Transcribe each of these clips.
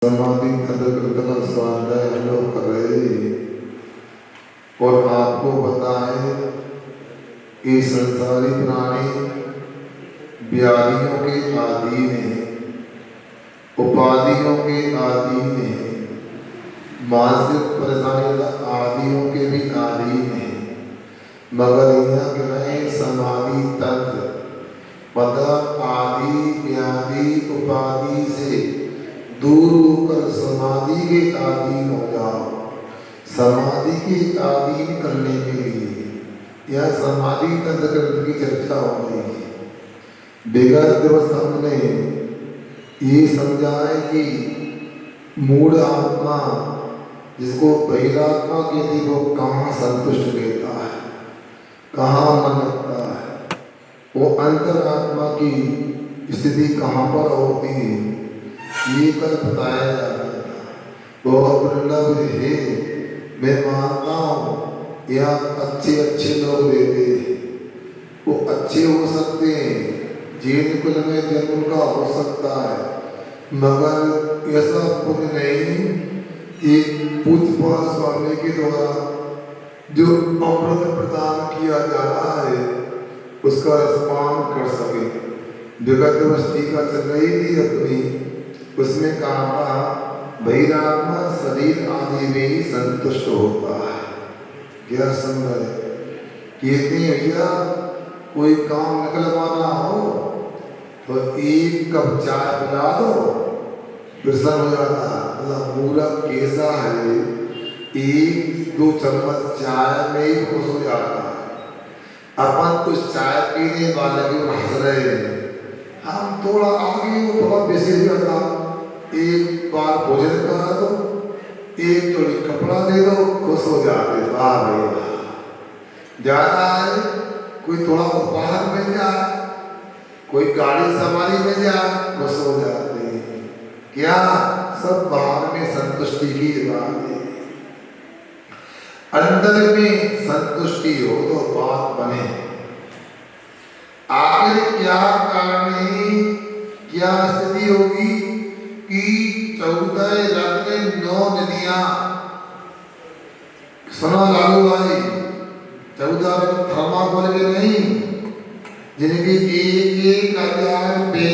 समाधि तदकृत स्वाध्याय हम लोग कर रहे और आपको बताएं कि संसारी प्राणी व्याधियों के आदि हैं, उपाधियों के आदि हैं, मानसिक परेशानी आदियों के भी आदि हैं, मगर यहाँ के रहे समाधि तंत्र मतलब आदि व्याधि उपाधि से दूर होकर समाधि के आदि हो जाओ। समाधि के आदि करने के लिए यह समाधि तंत्र की चर्चा हो रही है। विगत दिवस हमने ये समझा है कि मूढ़ आत्मा जिसको बहिरात्मा कहते हैं वो कहाँ संतुष्ट रहता है, कहाँ मन लगता है, वो अंतरात्मा की स्थिति कहाँ पर होती है, ये कल बताया जा रहा था। बहुत दुर्लभ है, मैं मानता हूँ यहाँ अच्छे अच्छे लोग रहते हैं, वो अच्छे हो सकते हैं, जैन कुल में जन्म का हो सकता है, मगर ऐसा पुण्य नहीं एक पूज्यपाद स्वामी के द्वारा जो अमृत प्रदान किया जा रहा है उसका रसपान कर सके। विगत वस्ती का चल रही थी अपनी, उसमें कहा था बहिरात्मा शरीर आदि में ही संतुष्ट होता है। क्या समझ कहते हैं भैया कोई काम निकलवाना हो तो एक कप चाय पिला दो प्रसन्न हो जाता है। मतलब पूरा कैसा है, एक दो चम्मच चाय में ही खुश हो जाता है। अपन कुछ चाय पीने वाले भी हंस रहे हैं, हम थोड़ा आगे वो थोड़ा बेसी करता, एक बार भोजन करा दो, एक जोड़ी कपड़ा दे दो, खुश हो जाते। वाह भैया ज्यादा है, कोई थोड़ा उपहार मिल जाए, कोई गाड़ी सवारी मिल जाए, खुश हो जाते हैं। क्या सब बाहर में संतुष्टि की बात है, अंदर में संतुष्टि हो तो बात बने। आखिर क्या कारण है, क्या स्थिति होगी कि 14 रत्न 9 नदियां, सुनो लालू भाई, 14 थर्माकोल के नहीं, जिनकी एक 1000 दे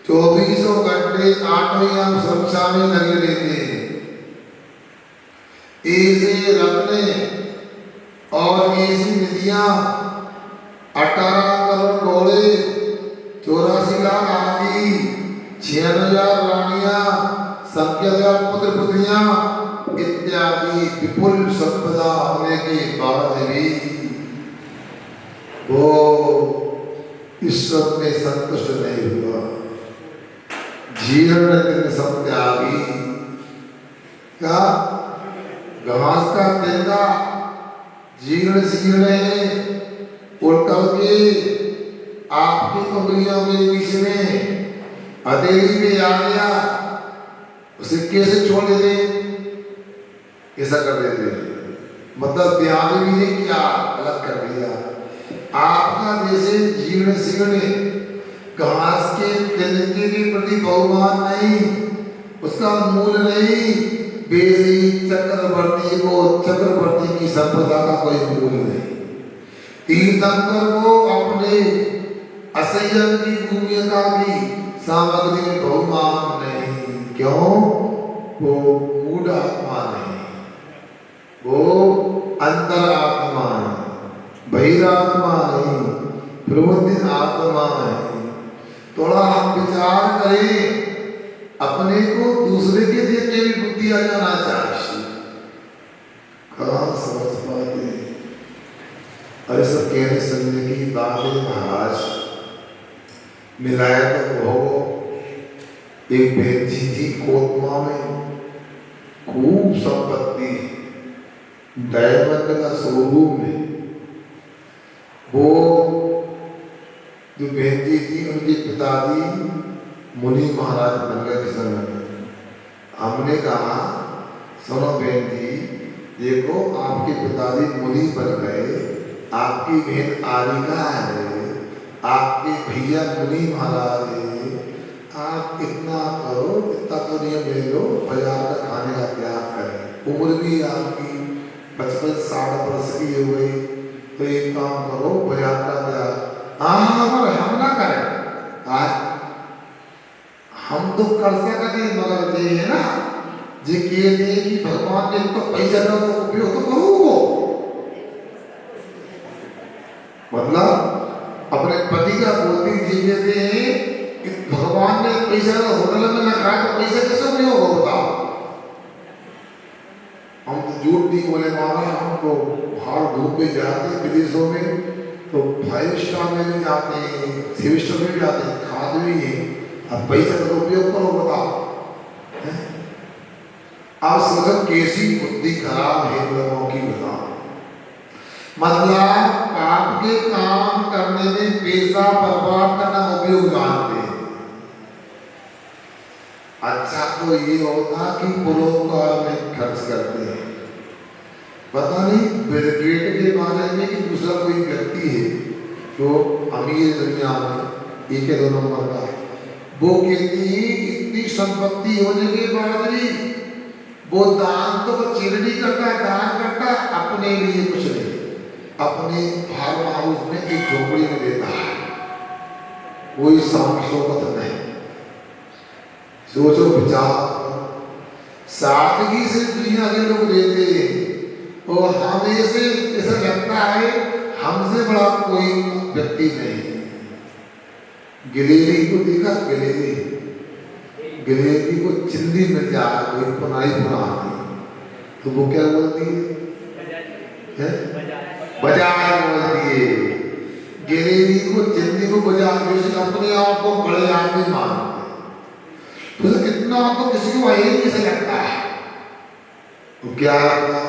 24 घंटे 8 सुरक्षा में लगे रहते हैं। ऐसे रत्न और ऐसी नदियां 18 करोड़ घोड़े 84 लाख आदि 6000 रानियां 70,000 पुत्र पुत्रियां इत्यादि विपुल संपदा होने के बाद भी वो ईश्वर में संतुष्ट नहीं हुआ। जीर्ण सब त्यागी, क्या घास का तेंदा जीर्ण शीर्ण है, उड़कर के आपकी उंगलियों के बीच में हथेली में आ गया, उसे कैसे छोड़ देते, ऐसा कर देते, मतलब ध्यान भी नहीं किया, अलग कर दिया। आपका जैसे जीर्ण शीर्ण घास के तिनके के प्रति बहुमान नहीं, उसका मूल नहीं, बेसी चक्रवर्ती को चक्रवर्ती की संपदा का कोई मूल नहीं। तीर्थंकर को अपने असंयम की भूमिका की सामग्री में बहुमान नहीं, क्यों? वो मूढ़ आत्मा नहीं, वो अंतर आत्मा है, बहिरात्मा नहीं, प्रवृत्ति आत्मा है। थोड़ा हम विचार करें, अपने को दूसरे के देख के भी बुद्धि आ जाना चाहिए। कहाँ समझ पाते, ऐसा कहने सुनने की बात है महाराज। मिलाया तो हो, एक बेटी थी कोतमा में, खूब संपत्ति, डायमंड का शोरूम में। वो जो बेटी थी उनके पिताजी मुनि महाराज बन गए किसान। हमने कहा सुनो बहन जी, देखो आपके पिताजी मुनि बन गए, आपकी बहन आलिका है, आपके भैया मुनि महाराज है, आप इतना करो, इतना तो नहीं ले लो, बाजार का खाने का क्या करें, उम्र भी आपकी 55-60 वर्ष की हो गई, तो एक काम करो बाजार का क्या। हाँ पर हम ना करें, आज हम तो कर सकते मगर ये है ना जे कहते हैं कि भगवान ने तो पैसा का तो उपयोग तो करो, मतलब अपने पति का बोलती जी कहते हैं कि भगवान ने पैसा होटल में ना खाया तो पैसा कैसे उपयोग हो, बताओ। हम तो झूठ नहीं बोले मारा, हम तो बाहर धूप में जाते विदेशों में तो 5 स्टार में भी जाते हैं, 6 स्टार में भी जाते हैं, खाते भी हैं, अब पैसा का उपयोग करो, बताओ। आप समझो कैसी बुद्धि खराब है लोगों की, बताओ। मतलब आपके काम करने में पैसा बर्बाद करना उपयोग जानते हैं। अच्छा तो ये होता कि परोपकार में खर्च करते हैं, पता नहीं बिल गेट के बारे में कि दूसरा कोई व्यक्ति है जो अमीर दुनिया में 1-2 नंबर का, वो कहती है इतनी संपत्ति होने के बाद भी वो दान तो चैरिटी करता है, दान करता है, अपने लिए कुछ नहीं, अपने फार्म हाउस में एक झोपड़ी में देता है, कोई शौकत नहीं। सोचो विचार, सादगी से दुनिया के लोग रहते हैं और हमें से ऐसा लगता है हमसे बड़ा कोई व्यक्ति नहीं। गिलेरी को देखा, गिलेरी को चिल्ली मिल जाए कोई पुनाई पुरानी तो वो क्या बोलती है, बाजार बोलती है। गिलेरी को चिल्ली को बाजार, अपने आप को बड़े आदमी मानते, तो कितना तो किसी को वही से लगता है, तो क्या लगता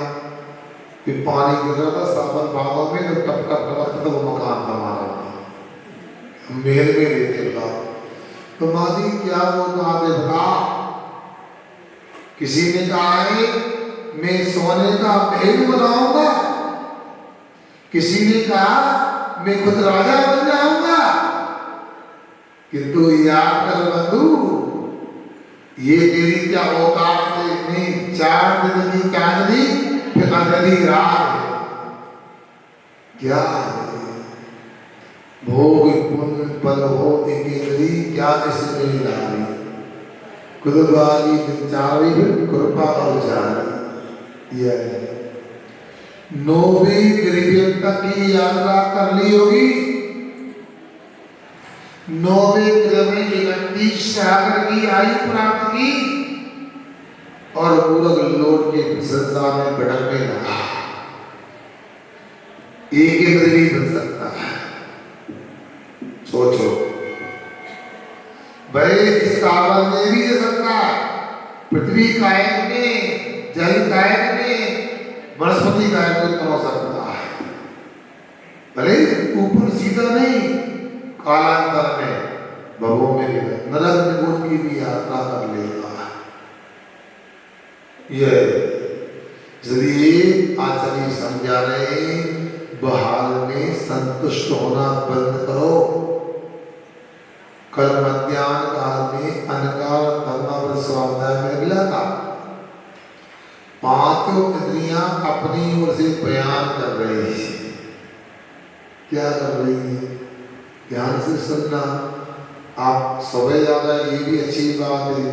कि पानी गिर रहा था सावन बागों में, तो टप टप टप तो वो मकान था हमारा, महल में रहते था। तो मादी क्या वो कहा बता, किसी ने कहा है मैं सोने का महल बनाऊंगा, किसी ने कहा मैं खुद राजा बन जाऊंगा, किंतु याद कर बंधु ये तेरी क्या औकात है, नहीं 4 दिन की चांदनी फिर अंधेरी रात है, क्या भोग पुण्य पल हो इंद्री क्या इसमें लारी, कुदबाली विचारी कृपा और जारी। यह 9वीं ग्रेवियम तक की यात्रा कर ली होगी, 9वें ग्रह में 31 सागर की आयु प्राप्त की और पूरा लोट के संसार में भटकने लगा। एक इंद्र भी बन सकता है, सोचो भाई, इस काबल में भी दे सकता है, पृथ्वी कायक में, जल कायक में, वनस्पति कायक में हो सकता है, भले ऊपर सीधा नहीं, कालांतर में भवों में नरक निगुण की भी यात्रा कर लेगा। इसलिए आचार्य समझा रहे बहाल में संतुष्ट होना बंद करो। कल मध्याह्न काल में अनकार धर्मावृत स्वाध्याय में मिला था, 5 इंद्रियां अपनी ओर से बयान कर रही है। क्या कर रही है? ध्यान से सुनना, आप सुबह ज्यादा ये भी अच्छी बात है,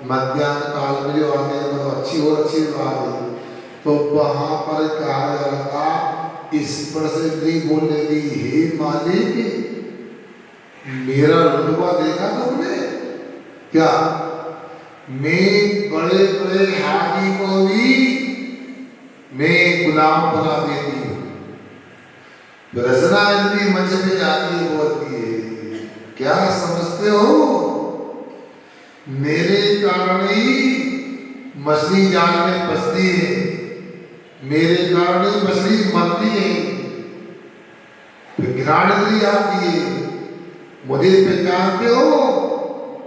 मध्याह्न काल में जो आते हैं तो अच्छी और अच्छी बात है। तो वहां पर कहा जाता इस पर से नहीं बोलने दी, हे मालिक मेरा रुतबा देखा तुमने क्या, मैं बड़े बड़े हाथी को भी मैं गुलाम बना देती हूँ। रचना इंद्री मंच पे जाती है, बोलती है क्या समझते हो, मेरे कारण ही मछली जाल में फंसती है, मेरे कारण ही मछली मरती है। फिर घृण इंद्री आती है, मुझे पहचानते हो,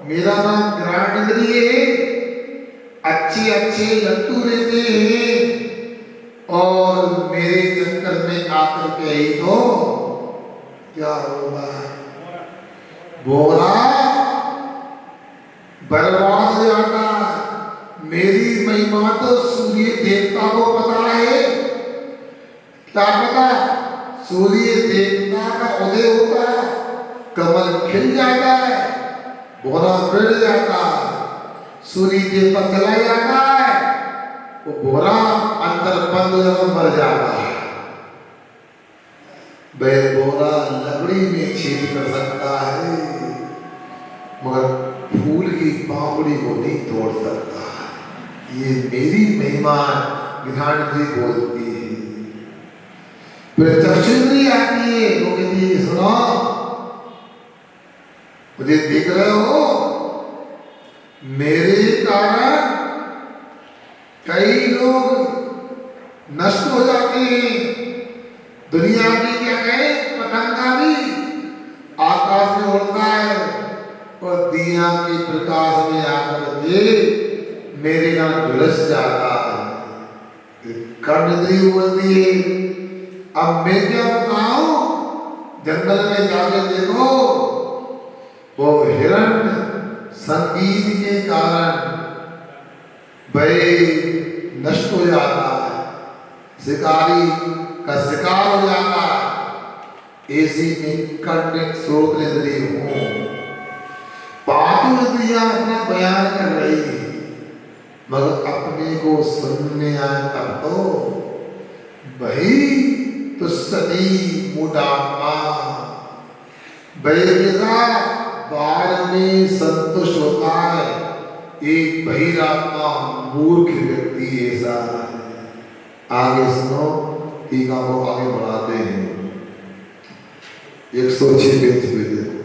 मेरा नाम घृण इंद्री है। अच्छे अच्छे लट्टू रहते हैं और मेरे चक्कर में आकर के ही तो क्या होगा, बोला बर्बाद हो जाता है। मेरी महिमा तो सूर्य देवता को पता है। क्या पता? सूर्य देवता का उदय होता है, कमल खिल जाता है, भोरा बढ़ जाता है, सूर्य देवता चला जाता है, वो भोरा अंदर बंद हो जाकर मर जाता है। वह भोरा लकड़ी में छेद कर सकता है, मगर फूल की पापड़ी को नहीं तोड़ सकता। ये मेरी महिमा विधान जी बोलती है। फिर चक्षुंद्री आती है, वो कहती है सुनो, मुझे देख रहे हो, मेरे कारण कई लोग नष्ट हो जाते हैं। दुनिया की क्या कहे, पतंगा भी आकाश में उड़ता है और दिया के प्रकाश में आकर के मेरे यहाँ झुलस जाता है। कर्णेंद्रिय बोलती है, अब मैं क्या बताऊं, जंगल में जाके देखो, वो हिरण संगीत के कारण भय नष्ट हो जाता है, शिकारी का शिकार हो जाता है। ऐसी में कंठ स्रोत इंद्रिय हूं, पांचों इंद्रियां अपना बयान कर रही है, मगर अपने को सुनने आए तब तो वही तो सदी मुडात्मा बेजा बार में संतुष्ट होता है। एक बहिरात्मा मूर्ख व्यक्ति ऐसा है। आगे सुनो, टीका को आगे बढ़ाते हैं। 106 पेज पे देखो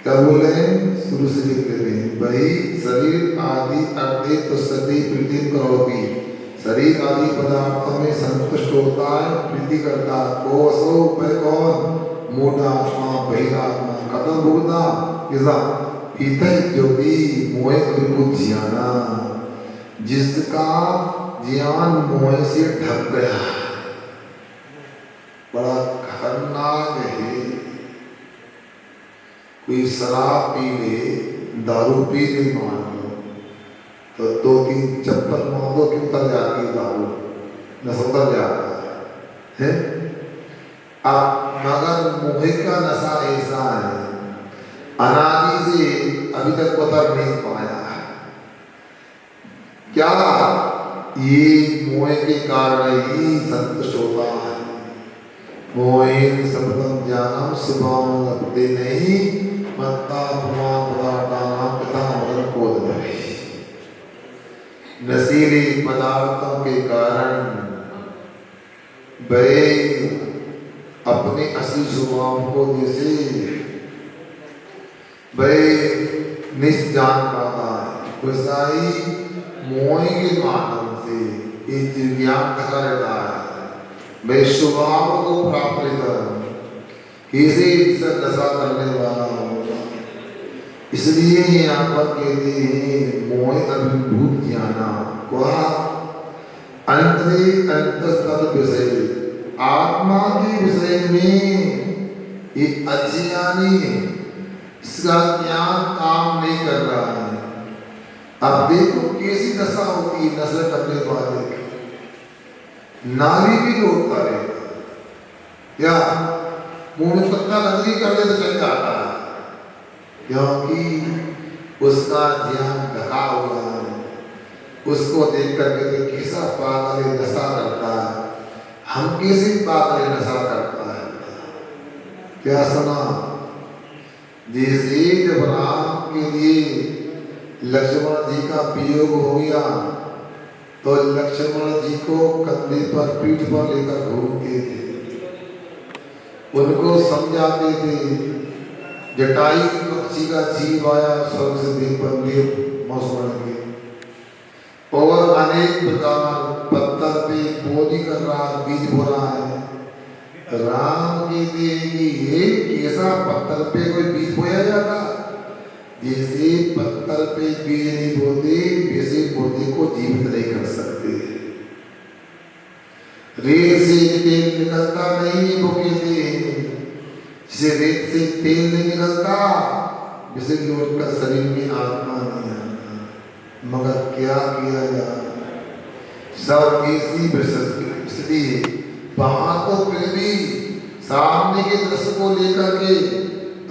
क्या बोल रहे हैं, शुरू से लिख रहे हैं। वही शरीर आदि अर्थे तो सदी प्रीति करोगी, शरीर आदि पदार्थों में संतुष्ट होता है, प्रीति करता है। कोसो वह कौन, मूढ़ात्मा बहिरात्मा कदम भूलना इसा इतने जो भी मोह बिल्कुल ज्ञाना, जिसका ज्ञान मोह से ढक गया, बड़ा खतरनाक है। कोई शराब पी ले, दारू पी ले मान लो, तो 2-3 चप्पल मार दो कि उतर जाती है दारू, नशा उतर जाता है। अब मगर मोह का नशा ऐसा है, अनादि से अभी तक उतर नहीं पाया है। क्या ये मोह के कारण ही संतुष्ट होता है। मोहेन सबदम ज्ञानम शुभम लभते नहीं, मत्ता प्रमाण पदार्थानां कथा मदन को दे। नशीले पदार्थों के कारण वे अपने असली स्वभाव को जैसे वे निजान पाता है, वैसा ही मोह के माध्यम से एक ज्ञान थका रहता है। वे स्वभाव को प्राप्त रहता है, इसे नशा करने वाला होगा। इसलिए यहाँ पर कहते हैं मोह अभिभूत ज्ञाना वह अंतरे अंतस्तद विषय, आत्मा के विषय में एक अज्ञानी है, इसका ज्ञान काम नहीं कर रहा है। अब देखो कैसी दशा होती है नशा करने वाले की, नाली भी लौटता रहता है, या मुंह में पत्ता गंदगी कर ले तो चल जाता है, क्योंकि उसका ज्ञान ढका हुआ है। उसको देख करके तो कैसा पागल नशा करता है, हम कैसे पागल नशा करता है। क्या सुना, जैसे जब राम के लिए लक्ष्मण जी का वियोग हो गया तो लक्ष्मण जी को कंधे पर पीठ पर लेकर घूमते थे, उनको समझाते थे। जटाई पक्षी का जीव आया स्वर्ग से देव बंदे मौसम के, और अनेक प्रकार पत्थर पे बोधी कर रहा है, बीज बो रहा है। राम के लिए कैसा पत्थर पे कोई बीज बोया जाता, जैसे पत्थर पे बीज नहीं बोते वैसे पौधे को जीवित नहीं कर सकते। रेत से तेल निकलता नहीं, वो कहते हैं जिसे रेत से तेल नहीं निकलता जिसे लौट कर शरीर में आत्मा नहीं आता, मगर क्या किया जाए, सब ऐसी स्थिति है। वहां तो फिर भी सामने के दृश्य को लेकर के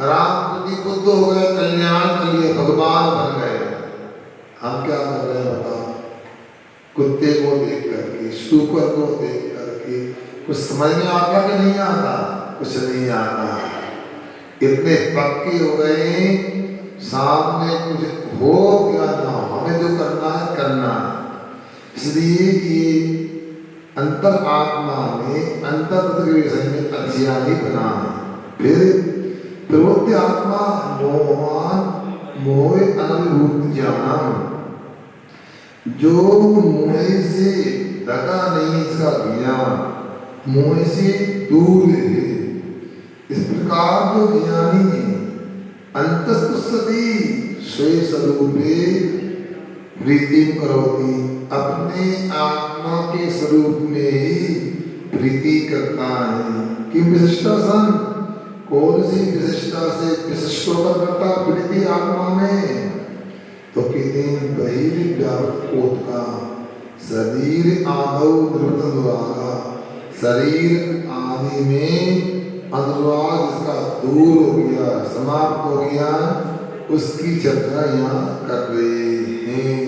राम प्रति बुद्ध हो गए, कल्याण के लिए भगवान बन गए। हम क्या कर रहे हैं बताओ? कुत्ते को देख करके, शुकर को देख करके कुछ समझ में आता कि नहीं आता? कुछ नहीं आता। इतने पक्के हो गए, सामने कुछ हो या ना हो, हमें जो करना है करना। इसलिए ये अंतर आत्मा ने अंतर के विषय में अज्ञानी बना है। फिर प्रवृत्ति आत्मा मोहमान मोह अनुभूत ज्ञान, जो मोह से लगा नहीं इसका ज्ञान, मोह से दूर है। इस प्रकार जो ज्ञानी अंतस्तुति स्वयं स्वरूपे प्रीति करोति, अपने आत्मा के स्वरूप में ही प्रीति करता है। कि विशिष्टा सन, कौन सी विशिष्टता से विशिष्ट होकर करता प्रीति आत्मा में? तो कहते हैं बहिर्व्याप्त कोट का शरीर आदौ द्रुतनुरागा, शरीर आदि में अनुराग इसका दूर हो गया, समाप्त हो गया, उसकी चर्चा यहाँ कर रहे हैं।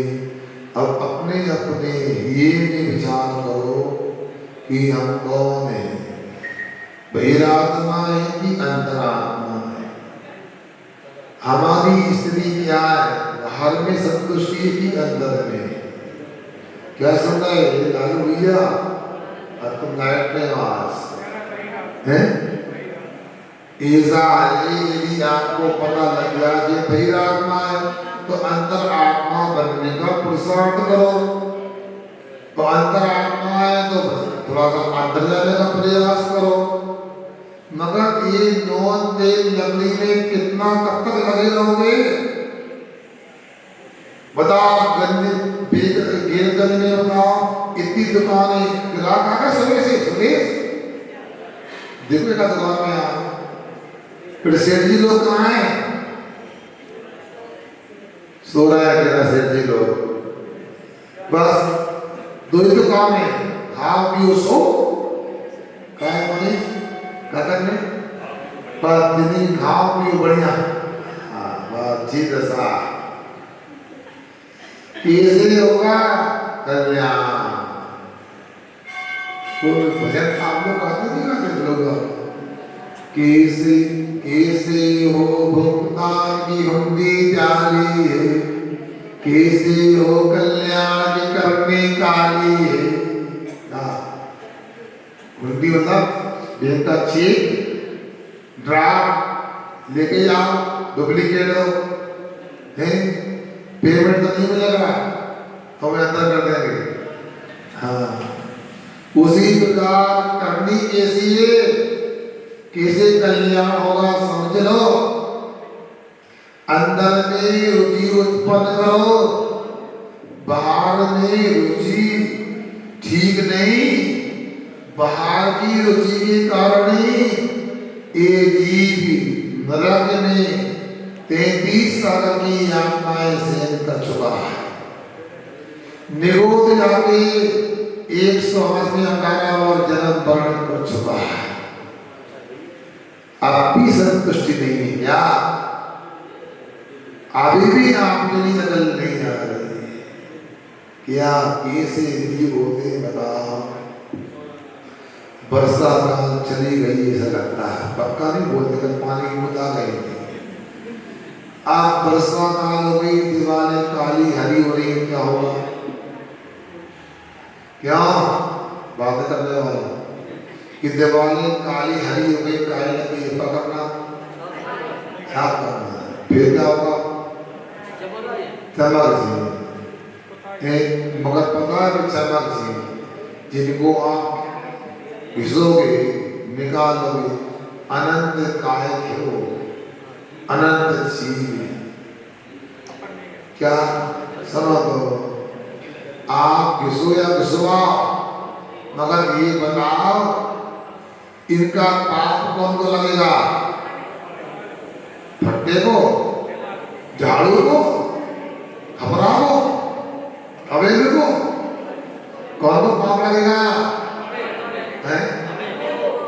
अब अपने अपने ये में विचार करो कि हम कौन है, बहिरात्मा है कि अंतरात्मा है? हमारी स्थिति क्या है? बाहर में संतुष्टि की अंदर में? क्या सुन रहे हैं लालू भैया? अब तुम लाइट में आवाज है ऐसा है। यदि आपको पता लग गया कि बहिरात्मा है तो अंतर आत्मा बनने का पुरुषार्थ करो। तो अंतर आत्मा है तो थोड़ा सा अंदर जाने का प्रयास करो। मगर ये नौन तेल लकड़ी में कितना कब तक लगे रहोगे बताओ? गेर गली में बताओ, इतनी दुकानें, ग्राहक आ गए सुबह से, सुरेश देखो का दुकान में आ, फिर सेठ जी लोग कहाँ हैं? सो रहा है मेरा सेठ जी लोग। बस दो ही तो काम है, खाओ पियो सो। क्या बोले क्या करने? बस दिन खाओ पियो बढ़िया। हाँ बस ठीक है साहब। कैसे होगा कल्याण? तो भजन आप लोग गाते नहीं गाते लोग? कैसे कैसे हो भुगतान की हुंडी जाली है, कैसे हो कल्याण करने काली है। हुंडी मतलब बैंक का चेक ड्राफ्ट लेके जाओ, डुप्लीकेट हो हैं, पेमेंट तो नहीं मिलेगा तो मैं अंदर कर देंगे। हाँ उसी प्रकार करनी कैसी है, कैसे कल्याण होगा समझ लो। अंदर में रुचि उत्पन्न करो, बाहर में रुचि ठीक नहीं, बाहर की रुचि के कारण ही ये जीव नरक में 33 साल की यातनाएं सहन कर चुका है। निरोध जाके 118 और जन्म वर्ण कर चुका है। आपकी संतुष्टि नहीं है क्या? अभी भी आपके लिए नकल नहीं आ रही? क्या कैसे जीव होते बताओ? वर्षा काल चली गई ऐसा लगता है, पक्का नहीं बोलते, कल पानी की बूंद आ गई थी। आप वर्षा काल हो गई, दीवारें काली हरी हो रही, क्या होगा? क्या बात करने वाला कि दीवारें काली हरी हो गई, काली लगी, पकड़ना क्या करना? फिर क्या होगा? चमक जी, मगर पता है चमक जी जिनको आप घिसोगे निकालोगे, अनंत कायक हो, अनंत जीव। क्या समझ दो? आप घिसो या घिसवाओ, मगर ये बताओ इनका पाप कौन को लगेगा? फट्टे को झाड़ू को, खपरा को, हवेली को, कौन को पाप लगेगा? है?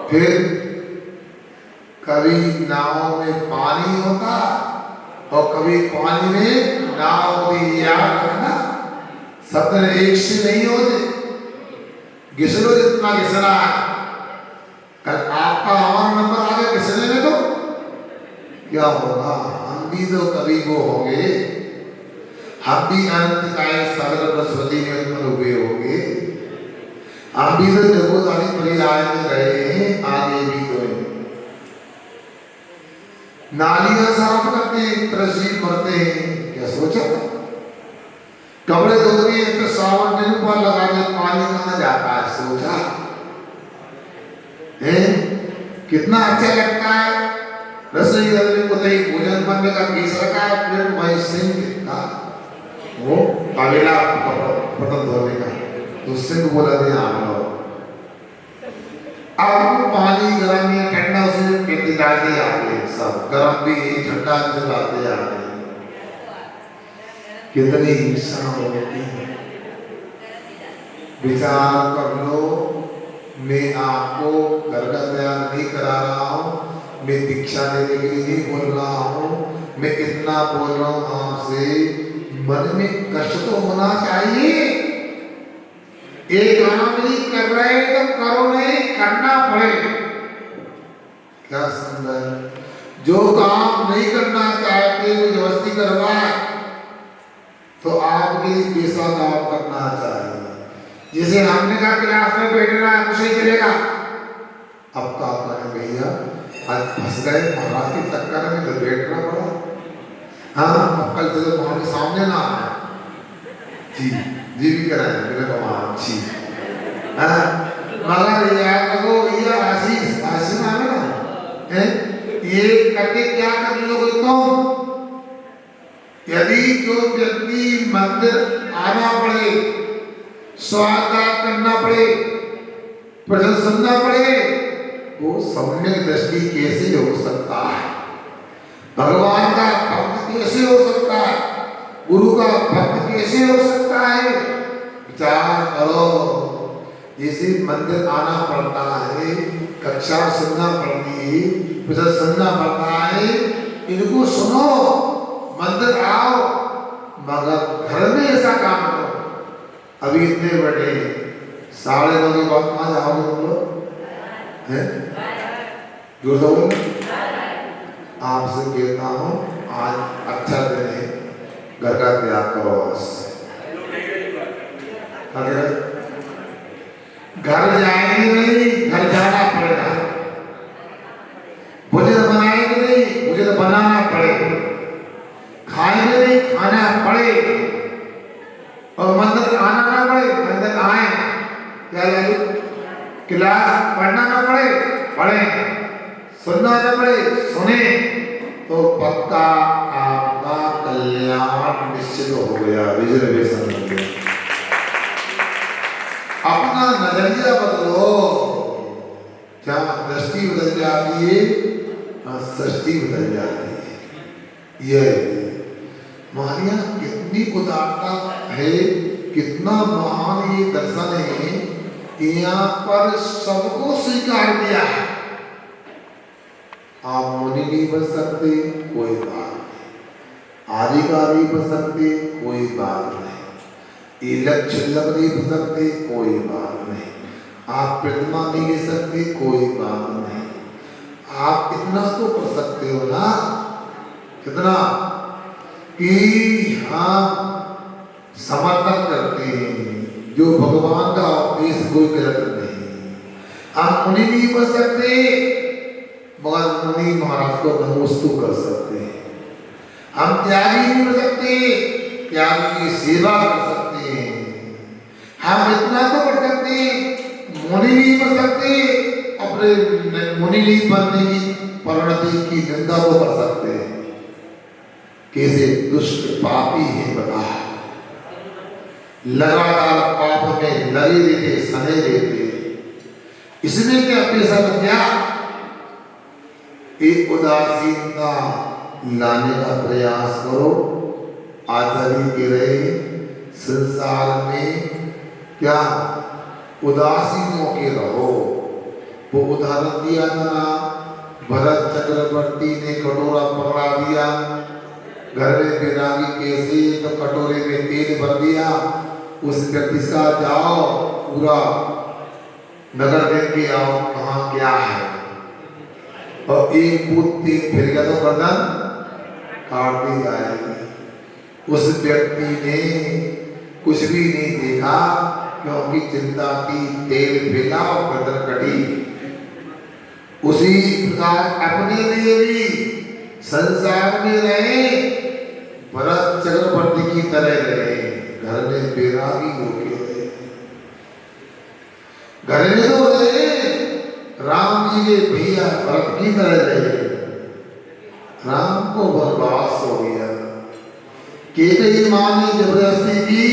फिर कभी नाव में पानी होता और कभी पानी में नाव होती। याद रखना, सब एक से नहीं होते। घिसलो जितना घिसना है, कल आपका हमारा नंबर आ गया घिसने में तो क्या होगा? हम भी तो कभी वो होंगे, हम भी अनंत काय सागर सरस्वती में उत्पन्न हुए होंगे, हम भी तो जगोदारी परियाय में रहे हैं, आगे भी तो हैं। नालियां साफ करते हैं, तरसी भरते हैं, क्या सोचा? कपड़े धो रहे हैं तो सावन नींबू पर लगा के पानी कहाँ जाता है? सोचा है? कितना अच्छा लगता है। रसोई घर में कोई भोजन बनने का पीस रखा है, प्लेट वहीं सिंह कितना वो तवेला बर्तन धोने का, तो सिंह बोला दे आप लोग। अब पानी गर्म या ठंडा उसे पीते डालते आते, सब गर्म भी ठंडा भी डालते आते। कितनी हिंसा होती है, विचार कर लो। मैं आपको घर का तैयार नहीं करा रहा हूँ, मैं दीक्षा देने के लिए नहीं बोल रहा हूँ, मैं इतना बोल रहा हूँ आपसे, मन में कष्ट तो होना चाहिए। एक काम नहीं कर रहे तो करो नहीं, करना पड़े। क्या समझा? जो काम नहीं करना चाहते वो जबरदस्ती करवाए तो आपके लिए पैसा काम करना चाहिए। जैसे हमने कहा क्लास में बैठना है, कुछ नहीं चलेगा। अब का आपने भैया आज फंस गए महाराज के चक्कर में, तो बैठना पड़ा। हाँ, अब कल से हमारे सामने ना आए जी, जी भी कराए मेरे कमाल जी। हाँ, मगर यार को ये आशीष आशीष नाम है ना, हैं? ये करके क्या कर लोगे तुम? यदि जो व्यक्ति मंदिर आना पड़े, स्वागत करना पड़े, प्रजन सुनना पड़े, वो सम्यक दृष्टि कैसे हो सकता है? भगवान का भक्त कैसे हो सकता है? गुरु का भक्त कैसे हो सकता है? विचार करो। जैसे मंदिर आना पड़ता है, कक्षा सुनना पड़ती है, प्रजन सुनना पड़ता है, इनको सुनो, मंदिर आओ, मगर घर में ऐसा काम करो। अभी इतने बड़े 9:30 के बाद कहाँ जाओगे तुम लोग? हैं? जोर से बोलो। आपसे कहता हूँ, आज अच्छा दिन है, घर का त्याग करो। घर जाएंगे नहीं, घर जाना पड़ेगा। भोजन बनाएंगे नहीं, भोजन बनाना पड़ेगा। खाएंगे नहीं, खाना पड़े। और मंदिर आना ना पड़े, मंदिर आए। क्या लगे? क्लास पढ़ना ना पड़े, पढ़े। सुनना ना पड़े, सुने। तो पक्का आपका कल्याण निश्चित हो गया, रिजर्वेशन हो गया। अपना नजरिया बदलो। क्या दृष्टि बदल जाती है, सृष्टि बदल जाती है। ये महाराज कितनी उदारता है, कितना महान ये दर्शन है। यहाँ पर सबको स्वीकार किया है। आप मुनि नहीं बन सकते, कोई बात नहीं। आधिकारी बन सकते, कोई बात नहीं। इलक छिल्लक नहीं बन सकते, कोई बात नहीं। आप प्रतिमा नहीं ले सकते, कोई बात नहीं। आप इतना तो कर सकते हो ना, कितना कि हम समर्थन करते हैं जो भगवान का उपदेश कोई गलत नहीं। हम मुनि नहीं बन सकते, मगर मुनि महाराज को नमोस्तु कर सकते हैं। हम त्यागी नहीं बन सकते, त्यागी की सेवा कर सकते हैं। हम इतना तो कर सकते, मुनि नहीं बन सकते, अपने मुनि नहीं बनने की परिणति की निंदा तो कर सकते हैं। कैसे दुष्ट पापी है बता, लगातार पाप में लगे रहते, सने रहते। इसमें क्या पैसा लग गया? एक उदासीनता, लाने का प्रयास करो। आचार्य कह रहे संसार में क्या उदासीनों के रहो। वो उदाहरण दिया था, भरत चक्रवर्ती ने कटोरा पकड़ा दिया, घर में बैरागी कैसे, तो कटोरे में तेल भर दिया। उस व्यक्ति का जाओ पूरा नगर देख के आओ कहाँ क्या है, और एक बूंद तेल फिर गया तो गर्दन काट दी जाएगी। उस व्यक्ति ने कुछ भी नहीं देखा क्योंकि चिंता की, तेल फिरा और गर्दन कटी। उसी प्रकार अपने लिए भी संसार में रहे, भरत चक्रवर्ती की तरह रहे, घर में बैरागी होके रहे। घर में तो रहे राम जी के भैया भरत की तरह रहे। राम को बर्बाद हो गया। केकई मां ने जबरदस्ती की,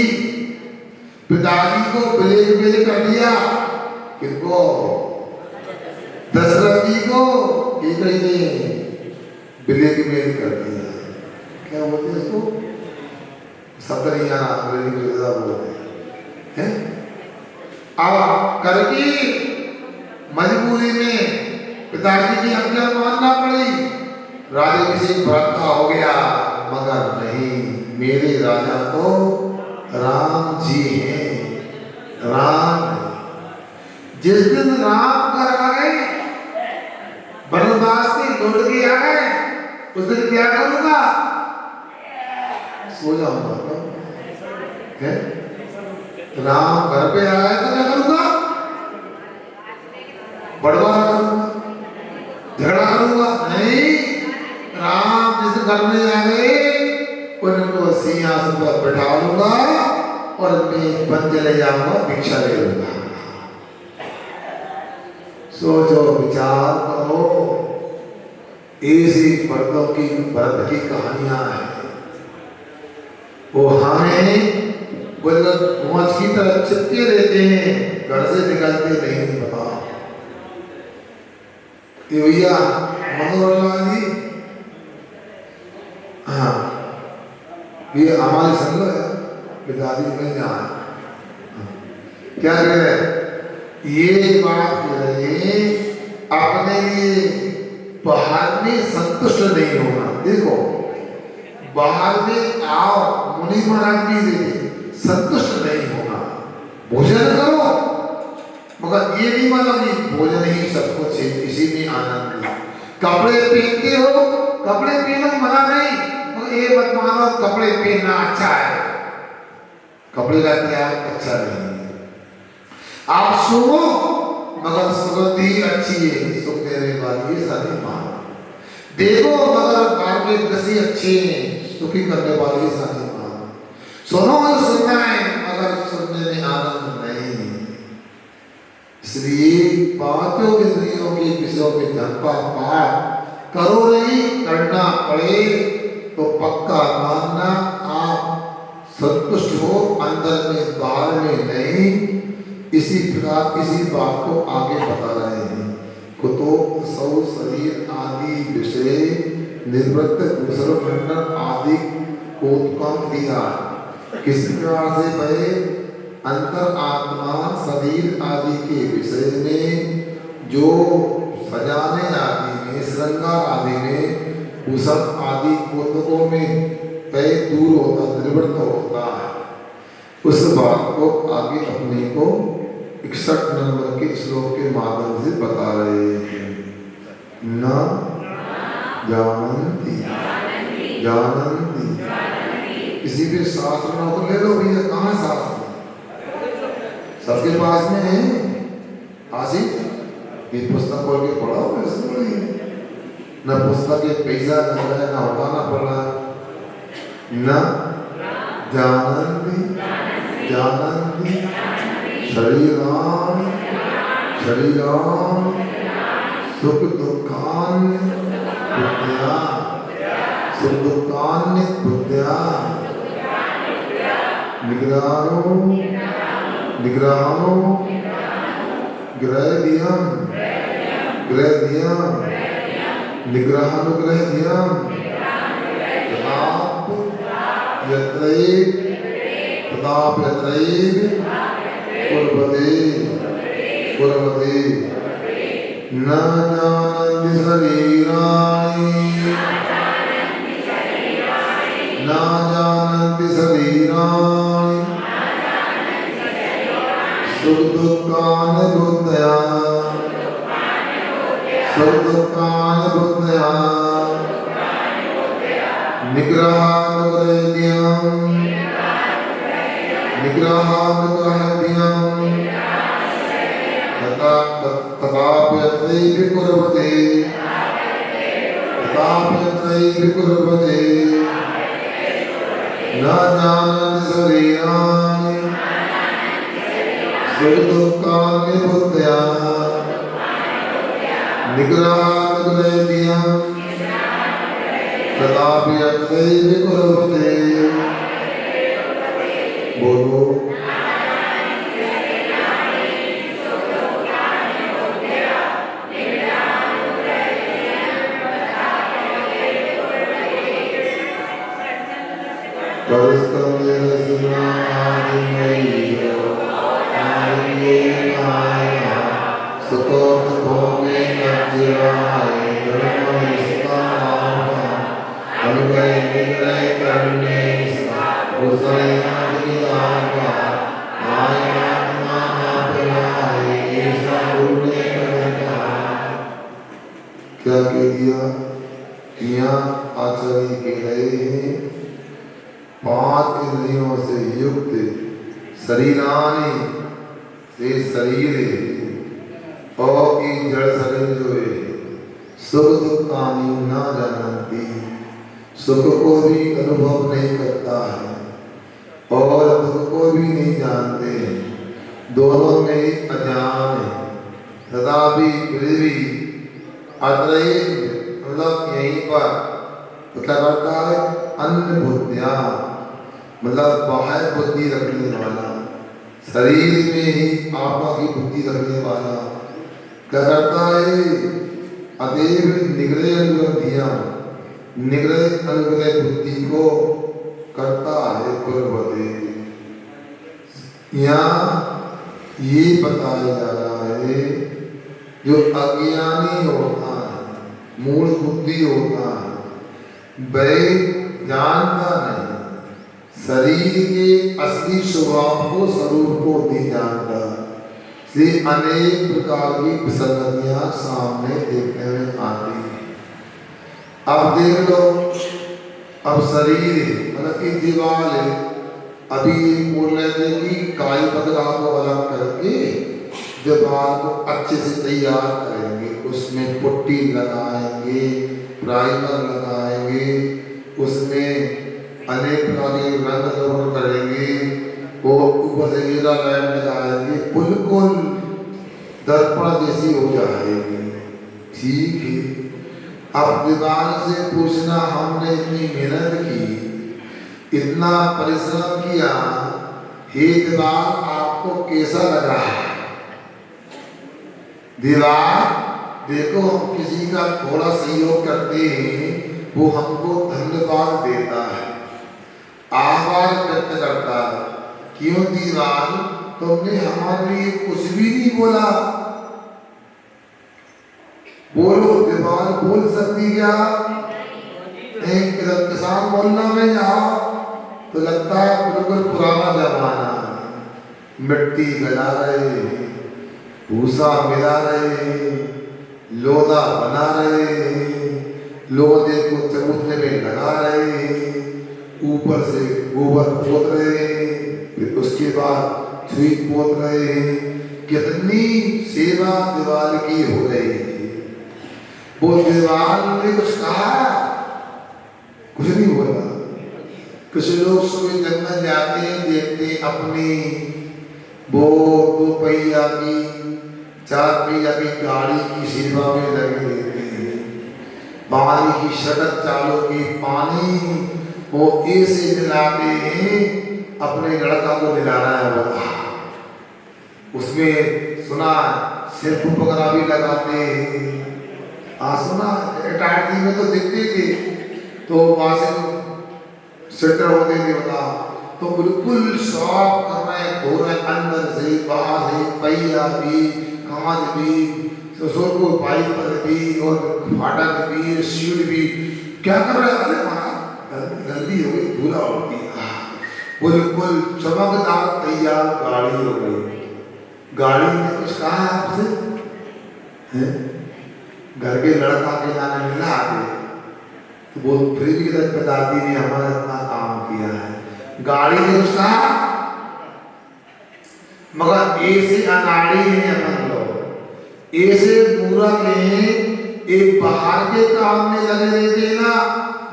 पिताजी को ब्लैकमेल कर दिया। किसको? दशरथ जी को केकई ने ब्लैकमेल कर दिया। क्या बोलते हैं इसको? सतरिया बोलते हैं। अब करके मजबूरी में पिताजी की आज्ञा मानना पड़ी। राजाभिषेक भरत का हो गया, मगर नहीं, मेरे राजा तो राम जी हैं। राम जिस दिन राम घर आ गए, वनवास से लौट के आ गए, उस दिन क्या करूंगा? सो जाऊंगा। राम घर पे आ गए तो क्या करूंगा? बड़वारा करूंगा, झगड़ा करूंगा? नहीं, राम जिस घर में आ गए उनको सिंहासन पर बैठा लूंगा और मैं बन चले जाऊंगा, भिक्षा ले लूंगा। सोचो, विचार करो। ऐसी भरतों की, भरत की कहानियां हैं। वो हमें मौज की तरह चिपके रहते हैं, घर से निकलते नहीं। बता भैया मनोहर जी, हाँ ये हमारी संग है, दादी में जाए क्या कह रहे? ये बात कह रहे अपने लिए बाहर में संतुष्ट नहीं होना। देखो, बाहर में आओ, मुनि महाराज भी देते, संतुष्ट नहीं होना। भोजन करो, मगर ये नहीं मानो कि भोजन ही सब कुछ है, इसी में आनंद है। कपड़े पहनते हो, कपड़े पहनो, मना नहीं, मगर ये मत मानो कपड़े पहनना अच्छा है। कपड़े का त्याग अच्छा नहीं है। आप सुनो, मगर सुगंधी अच्छी है, सुख देने वाली है सारी माँ। देखो, मगर बाहर के दृश्य अच्छे हैं, सुखी करने वाली है सारी माँ। सुनो और सुनना है, मगर सुनने में आनंद नहीं। इसलिए पांचों इंद्रियों के विषयों में धर्मा पाठ करो नहीं, करना पड़े तो पक्का मानना आप संतुष्ट हो, अंदर में बाहर में नहीं। इसी प्रकार इसी बात को आगे बता रहे हैं। कुतो सौ शरीर आदि विषय निर्वृत्त कुशल खंडन आदि को उत्पन्न दिया। किस प्रकार से भय अंतर आत्मा शरीर आदि के विषय में जो सजाने आदि में, श्रृंगार आदि में, कुशल आदि कौतुकों में भय दूर होता, निवृत्त होता है। उस बात को आगे अपने को 61 नंबर के श्लोक के माध्यम से बता रहे हैं। न जानन्ति जानन्ति, किसी भी शास्त्र में तो ले लो भैया, कहाँ शास्त्र सबके पास में है। आशिक ये पुस्तक खोल के पढ़ा हो, न पुस्तक के पैसा लग रहा है, न उठाना पड़ रहा है। न जानन्ति जानन्ति शरीरान शरीरान सुख दुखान बुद्धिया सुख दुखान बुद्धिया निग्रहानो निग्रहानो ग्रहदियम ग्रहदियम निग्रहानुग्रहदियम कुर्वते न जानन्ति शरीराणि न जानन्ति शरीराणि सुख दुःखानि बुद्धया निग्रहानुग्रहद्यं तथाप्यत्रैव कुर्वते न जानन्ति शरीराणि सुखदुःखानि बुद्धया निग्रहानुग्रहद्यं तथाप्यत्रैव कुर्वते। बोलो क्या कह दिया? यहाँ आचार्य कह रहे हैं 5 इंद्रियों से युक्त शरीरानी से शरीर और ये जड़ शरीर जो है सुख दुखानी न जानती, सुख को भी अनुभव नहीं करता है और दुख को भी नहीं जानते हैं, दोनों में अज्ञान है। तथापि फिर भी अत्रैव मतलब यहीं पर मतलब करता है अन्य बुद्धिया मतलब बाहर बुद्धि रखने वाला, शरीर में ही आत्मा की बुद्धि रखने वाला क्या करता है? अतएव निग्रह अनुग्रह बुद्धि को करता है कुर्वते। यहाँ ये बताया जा रहा है जो अज्ञानी होता है, मूल बुद्धि होता है, वह जानता नहीं, शरीर के असली स्वभाव को स्वरूप को नहीं जानता, इसलिए अनेक प्रकार की विसंगतियां सामने देखने में आती है। अब देख लो, अब शरीर मतलब की दीवार है, अभी बोल रहे थे कि काई पतला को अलग करके दीवार को अच्छे से तैयार करेंगे, उसमें पुट्टी लगाएंगे, प्राइमर लगाएंगे, उसमें अनेक प्रकार के रंग रोगन करेंगे, वो ऊपर से हीरा लाइट लगाएंगे, बिल्कुल दर्पण जैसी हो जाएगी। ठीक है, अब दीवार से पूछना हमने इतनी मेहनत की, इतना परिश्रम किया, हे दीवार आपको कैसा लगा? दीवार देखो, हम किसी का थोड़ा सहयोग करते हैं, वो हमको धन्यवाद देता है, आभार व्यक्त करता है। क्यों दीवार, तुमने हमारे लिए कुछ भी नहीं बोला। बोलो, दीवार बोल सकती क्या? एक किसान बोलना में जाओ तो लगता है बिल्कुल पुराना जमाना, मिट्टी गला रहे, भूसा मिला रहे, लोदा बना रहे, लोदे को चबूतरे में लगा रहे, ऊपर से गोबर पोत रहे, फिर उसके बाद छुई पोत रहे। कितनी सेवा दीवार की हो रही है। वो दीवार ने कुछ कहा? कुछ नहीं बोला। कुछ लोग सुबह जंगल जाते हैं, देखते अपनी वो 2 पहिया की 4 पहिया की गाड़ी की सेवा में लगे रहते हैं, पानी की शटक चालू की पानी वो ऐसे दिलाते हैं, अपने लड़का को दिलाना है बता। उसमें सुना सिर्फ वगैरह भी लगाते हैं। सुना इटारसी में तो दिखते थे, तो वहां से सेटर होते देवता तो बिल्कुल साफ कर रहे हैं, धो रहे हैं, अंदर से बाहर से, पहिया भी, कांच भी, ससुर को पाइप पर भी और फाटक भी, सीट भी, क्या कर रहे हैं? अरे महाराज गंदी हो गई, धूला हो गया, बिल्कुल चमकदार तैयार गाड़ी हो गई। गाड़ी ने कुछ कहा आपसे? घर के लड़का के जाने मिला आगे तो वो फिर भी दादी ने हमारा इतना काम किया है। गाड़ी ने कुछ कहा मगर ऐसे अनाड़ी है अपन लोग, ऐसे पूरा के एक बाहर के काम में लगे रहते ना,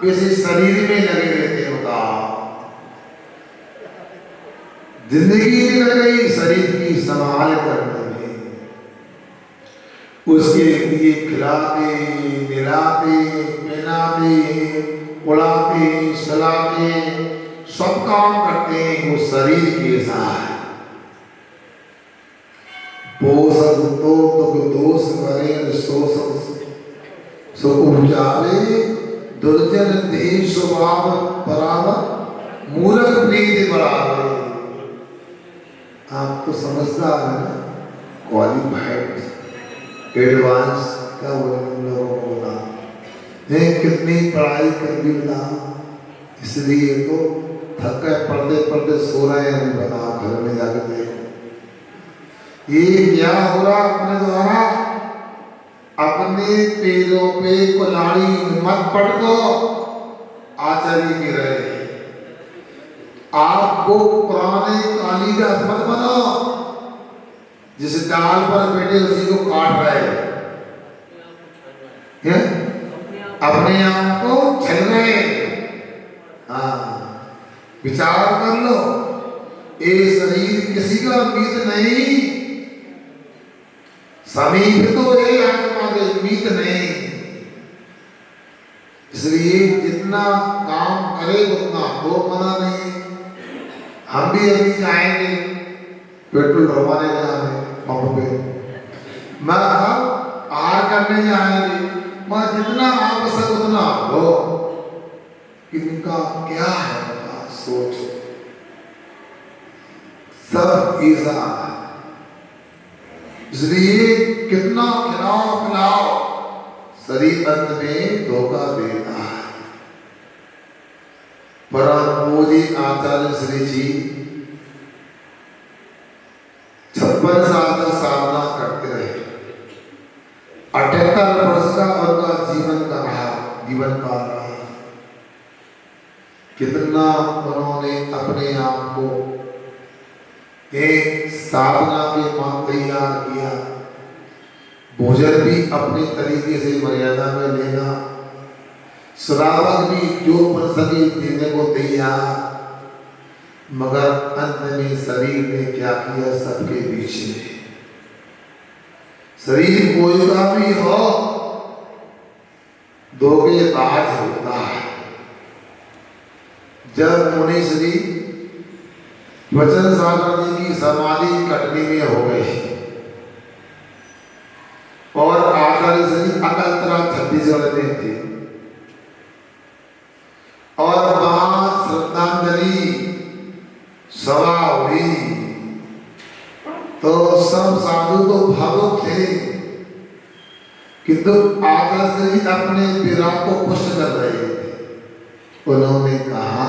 वैसे शरीर में लगे रहते होता। जिंदगी निकल गई शरीर की संभाल करने में, उसके लिए खिलाते मिलाते पहनाते उड़ाते सलाते सब काम करते हैं वो शरीर के साथ। पोषक तो दोष करे सो उपजावे दुर्जन देह स्वभाव बराबर मूर्ख प्रीति बराबर। आप तो समझदार है ना, क्वालिफाइड एडवांस क्या बोले लोगों को बता है, कितनी पढ़ाई कर भी बता, इसलिए तो थक गए पढ़ते पढ़ते सो रहे हैं। बता घर में जाकर देखो ये क्या हो रहा अपने द्वारा। अपने पैरों पे कुल्हाड़ी मत पड़ दो, आचार्य की रहे। आपको पुराने कालीदास मत बनो, जिस डाल पर बैठे उसी को काट रहे हैं, अपने आप को छल रहे। हाँ, विचार कर लो, ये शरीर किसी का मीत नहीं, समीप तो ये आत्मा के मीत नहीं। इसलिए जितना काम करे उतना तो मना नहीं। हम भी अभी जाएंगे पेट्रोल भरवाने जाने पंप पे, मैं आहार करने जाएंगे, मैं जितना आवश्यक उतना हो। इनका क्या है उनका सोच, सब ऐसा है। इसलिए कितना खिलाओ पिलाओ, शरीर अंत में धोखा देता है। परम पूज्य आचार्य श्री जी 56 साल का साधना करते रहे। 78 वर्ष का उनका जीवन का रहा, जीवन काल रहा। कितना उन्होंने अपने आप को एक साधना के मान तैयार किया। भोजन भी अपने तरीके से मर्यादा में लेना, श्रावक भी जो बन सके देने को तैयार। मगर अंत में शरीर ने क्या किया, सबके बीच में शरीर कोई का भी हो धोखेबाज होता है। जब मुनि श्री वचन सागर जी की समाधि कटनी में हो गई और आचार्य श्री अकलतरा छत्तीसगढ़ में थे और वहां श्रद्धांजलि सभा हुई तो सब साधु तो भावुक थे, किंतु आचार्य श्री अपने विराट को पुष्ट कर रहे थे। उन्होंने कहा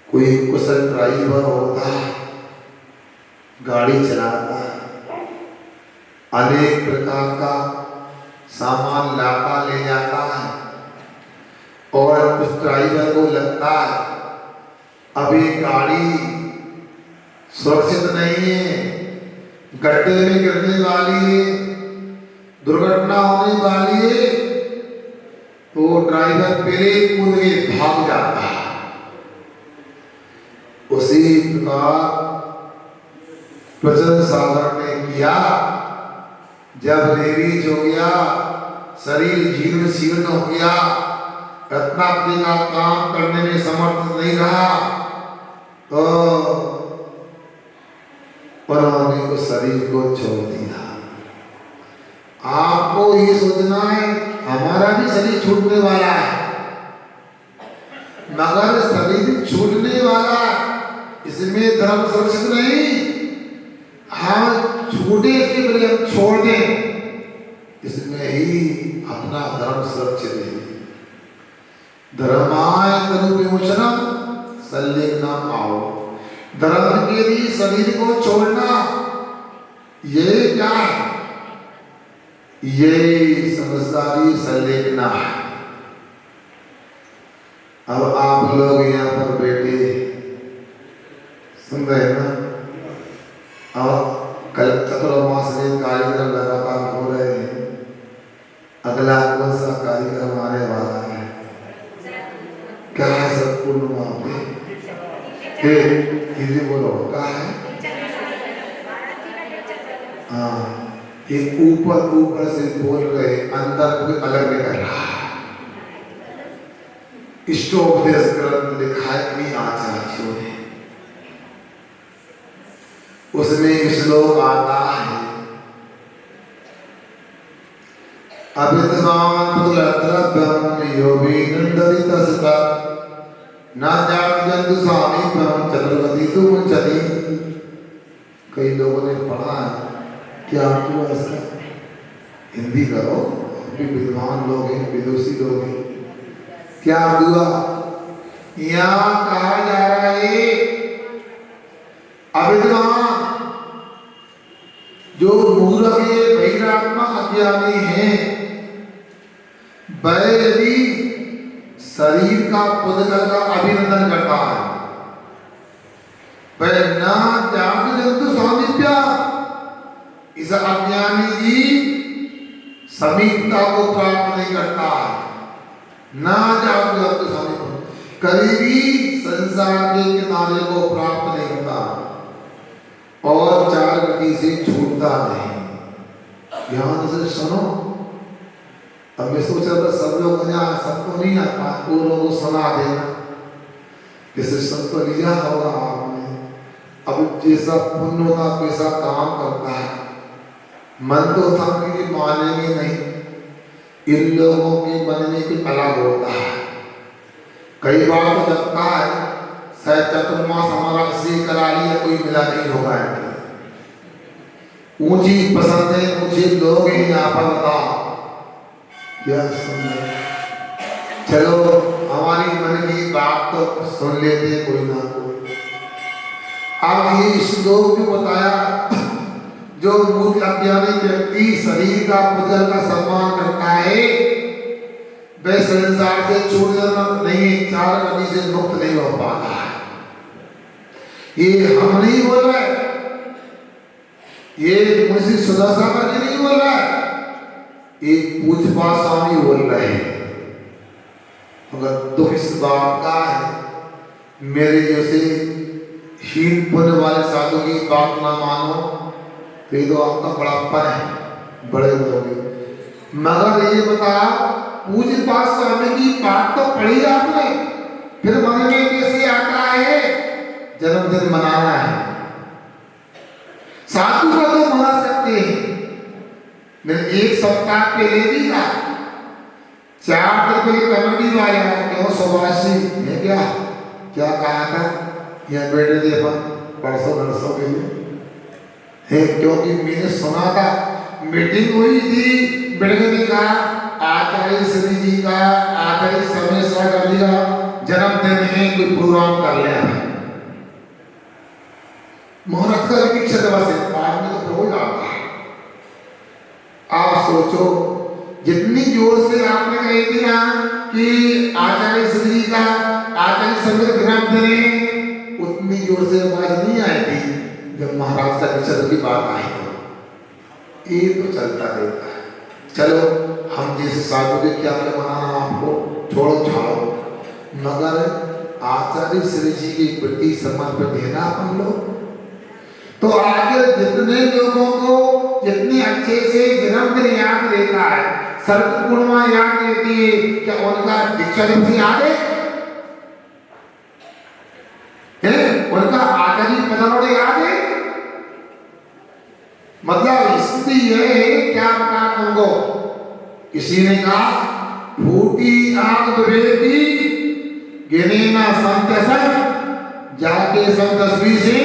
कोई कुशल ड्राइवर होता है, गाड़ी चलाता है, अनेक प्रकार का सामान लाता ले जाता है और उस ड्राइवर को लगता है अभी गाड़ी सुरक्षित नहीं है, गड्ढे में गिरने वाली है, दुर्घटना होने वाली है, तो ड्राइवर पहले कूद के भाग जाता है। उसी प्रकार वचन सागर ने किया। जब रेवीज हो गया, शरीर जीर्ण शीर्ण हो गया, रत्नावली का काम करने में समर्थ नहीं रहा, तो उन्होंने उस शरीर को छोड़ दिया। आपको ये सोचना है हमारा भी शरीर छूटने वाला है, मगर में धर्म सुरक्षित नहीं। हाँ, छोटे इसके बड़े हम छोड़ दें, इसमें ही अपना धर्म सुरक्षित है। धर्माय तनु विमोचनम संलिग्नम आओ। धर्म के लिए शरीर को छोड़ना, ये क्या है? ये समझदारी संलिग्ना है। अब आप लोग यहाँ पर बैठे सुन रहे हैं ना? और कल चतुर्मास में कार्यक्रम लगातार हो रहे हैं। अगला कौन सा कार्यक्रम आने वाला है? क्या है? सब पूर्णिमा पे हिंदी बोलो, क्या है? हाँ, एक ऊपर ऊपर से बोल रहे, अंदर कोई अलग निकल रहा है। इष्टोपदेश ग्रंथ लिखा है इन्हीं आचार्यों ने, उसमें श्लोक आता है, अविद्वान् पुत्रद्रव्यं योगी नंदति तस्ता न जात जंतु सामीप्यं चतुर्गति तु मुंचति। कई लोगों ने पढ़ा है, क्या आपको ऐसा हिंदी करो, भी विद्वान लोग हैं, विदुषी लोग हैं। क्या हुआ? यहाँ कहा जा रहा है अविद्वान जो मूर्ख है, बहिरात्मा अज्ञानी है, वह यदि शरीर का पुद्गल का अभिनंदन करता है, वह ना जात जंतु सामीप्य, इस अज्ञानी की समीपता को प्राप्त नहीं करता है। ना जात जंतु सामीप्य, कभी भी संसार के किनारे को प्राप्त नहीं करता और चार गति से छूटता नहीं। ध्यान से सुनो। अब मैं सोच रहा था सब लोग यहाँ, सबको नहीं आता, पूरों को सुना देना, जैसे सबको लिया होगा आपने। अब जैसा पुण्य होता वैसा काम करता है। मन तो था कि मानेंगे नहीं, इन लोगों के मन में कुछ अलग होता है। कई बार तो लगता है शायद चतुर्मास हमारा इसलिए करा लिया, कोई मिला नहीं होगा। ऊंची पसंदें, ऊंचे लोग हैं यहाँ पर, बताओ क्या सुन। चलो हमारी मन की बात तो सुन लेते कोई ना कोई। अब ये श्लोक जो बताया, जो मूर्ख अज्ञानी व्यक्ति शरीर का पुद्गल का सम्मान करता है, वह संसार से छूट जाना नहीं, चार गति से मुक्त नहीं हो पाता है। ये हम नहीं बोल रहे, ये मुझसे सुदर्शन जी नहीं बोल रहा है, ये पूज्यपाद स्वामी बोल रहे हैं। अगर दुख इस बात का है, मेरे जैसे हीन पुण्य वाले साधु की बात ना मानो तो ये तो आपका बड़ापन है, बड़े लोग। मगर ये बता, पूज्यपाद स्वामी की बात तो पढ़ी आपने, फिर मन में कैसे आता है जन्मदिन मनाना है? साधु का तो मना सकते हैं। मैंने एक सप्ताह पहले भी था, 4 दिन पहले कमेटी वाले क्यों सुभाषी है क्या कहा था, यह बैठे थे अपन परसों नरसों के लिए है, क्योंकि मैंने सुना था मीटिंग हुई थी, बैठने ने कहा आचार्य श्री जी का, आचार्य सर्वेश्वर जी का जन्मदिन है, कोई प्रोग्राम कर ले। महाराज का विक्षित बसे बाद में तो हो जाता है। आप सोचो, जितनी जोर से आपने कही थी ना कि आचार्य श्री जी का, आचार्य सर्वेश्वर जन्मदिन है, उतनी जोर से आवाज नहीं आई थी जब महाराज का विक्षित की बात आई। ये तो चलता रहता है। चलो हम जैसे साधु के क्या मनाना, आपको छोड़ो छाड़ो, मगर आचार्य श्री जी की प्रति समर्पण देना अपन लोग। तो आगे जितने लोगों को जितने अच्छे से जन्मदिन याद रहता है, सर्वपूर्णिमा याद रहती है, क्या उनका दीक्षा दिवस याद है? उनका आचार्य पदरोड़ याद है? मतलब स्थिति यह है, क्या बता तुमको, किसी ने कहा फूटी आग बेटी गिने ना संतसन जाके संग तस्वीर से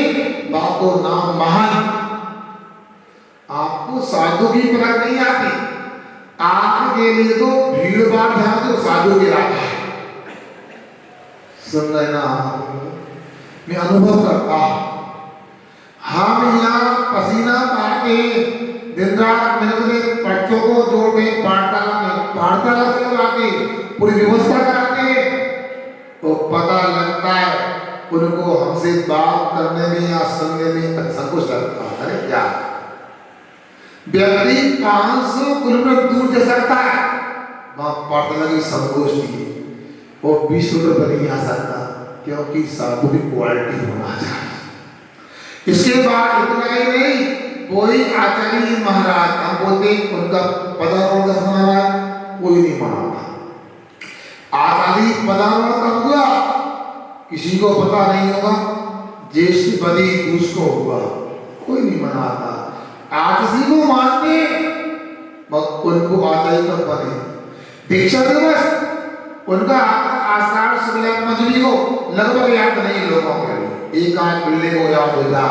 बाको नाम महान। आपको साधु की परख नहीं आती, आपके लिए तो भीड़ भाड़ ध्यान तो साधु के राजा है। सुन रहे ना, मैं अनुभव करता हूं। हम यहाँ पसीना पाते दिन रात मेरे बच्चों को जोड़ में पाठशाला करवाते, पूरी व्यवस्था कराते, तो पता लगता है उनको हमसे बात करने में या सुनने में संकोच लगता है। अरे क्या व्यक्ति 500 किलोमीटर दूर जा सकता है, वहां पाठशाला की संगोष्ठी वो 20 रुपये पर नहीं आ सकता, क्योंकि साधु की क्वालिटी होना चाहिए। इसके बाद इतना ही नहीं, कोई आचार्य महाराज हम बोलते उनका पदारोहण का समारोह कोई नहीं मनाता। आचार्य पदारोहण कब हुआ किसी को पता नहीं होगा, ज्येष्ठ बदी उसको हुआ, कोई नहीं मनाता। आचार्य को मानते उनको आचार्य कब बने। दीक्षा दिवस उनका आषाढ़ शुक्ल पंचमी को लगभग याद नहीं लोगों के, एक आध पिल्ले को याद हो जा,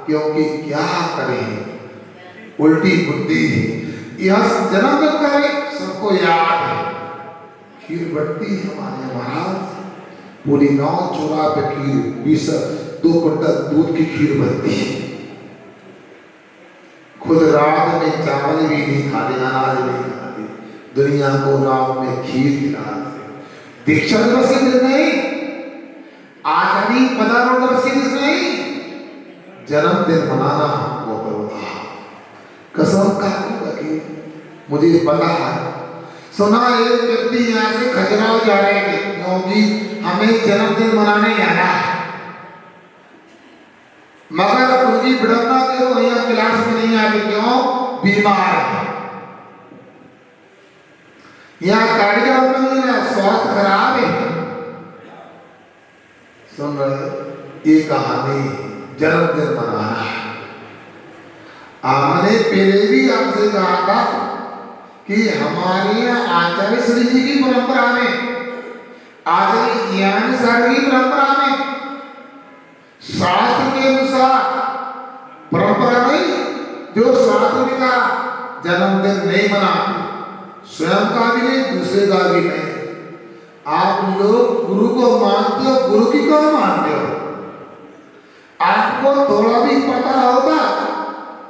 क्योंकि क्या करें उल्टी बुद्धि है। यह जन्म तक करे सबको याद है। खीर बढ़ती हमारे महाराज, पूरी 9 चूरा पे खीर 2 कुंटल दूध की खीर बनती है। खुद रात में चावल भी नहीं खाते, अनाज नहीं खाते, दुनिया को रात में खीर खिलाते। दीक्षा दिवस के दिन नहीं, आचार्य पदारोहण दिवस के दिन नहीं, जन्मदिन मनाना हमको होता। कसम का कि मुझे पता है, सुना एक व्यक्ति यहाँ से खजुराहो जा रहे थे, क्योंकि हमें जन्मदिन मनाने जाना है, मगर उनकी विडंबना के वो यहाँ क्लास में नहीं आते, क्यों? बीमार है। यहाँ कार्यक्रम में स्वास्थ्य खराब है। सुन रहे, ये कहानी जन्मदिन मनाना है। हमने पहले भी आपसे कहा था कि हमारे यहाँ आचार्य श्री जी की परंपरा में, आचार्य ज्ञान सागर की परंपरा में शास्त्र के अनुसार परंपरा नहीं, जो शास्त्र का जन्मदिन नहीं मनाते, स्वयं का भी नहीं, दूसरे का भी नहीं। आप लोग गुरु को मानते हो, गुरु की क्यों मानते हो? आपको थोड़ा भी पता होगा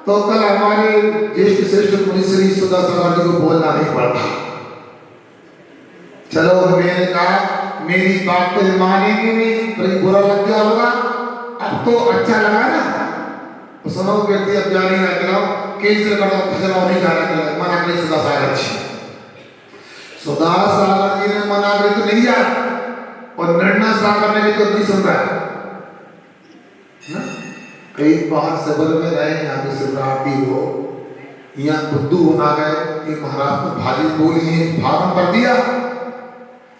तो कल हमारे ज्येष्ठ श्रेष्ठ मुनि श्री सुदर्शन जी को बोलना नहीं पड़ता। चलो मैंने कहा मेरी बात को मानेंगे नहीं, पर बुरा लग गया होगा, अब तो अच्छा लगा ना, तो सुनो व्यक्ति अब जारी ना कराओ, कैसे करो खजराव नहीं जाना चाहिए, मना करें सुधा सागर जी। सुधा सागर जी ने मना करे तो नहीं जा, और निर्णय सागर ने तो नहीं सुन रहा है ना। कई बार सबर में रहे, यहाँ पे शिवरात्रि हो, यहाँ बुद्धू बना गए कि महाराज ने भाजी बोली है, फार्म भर दिया,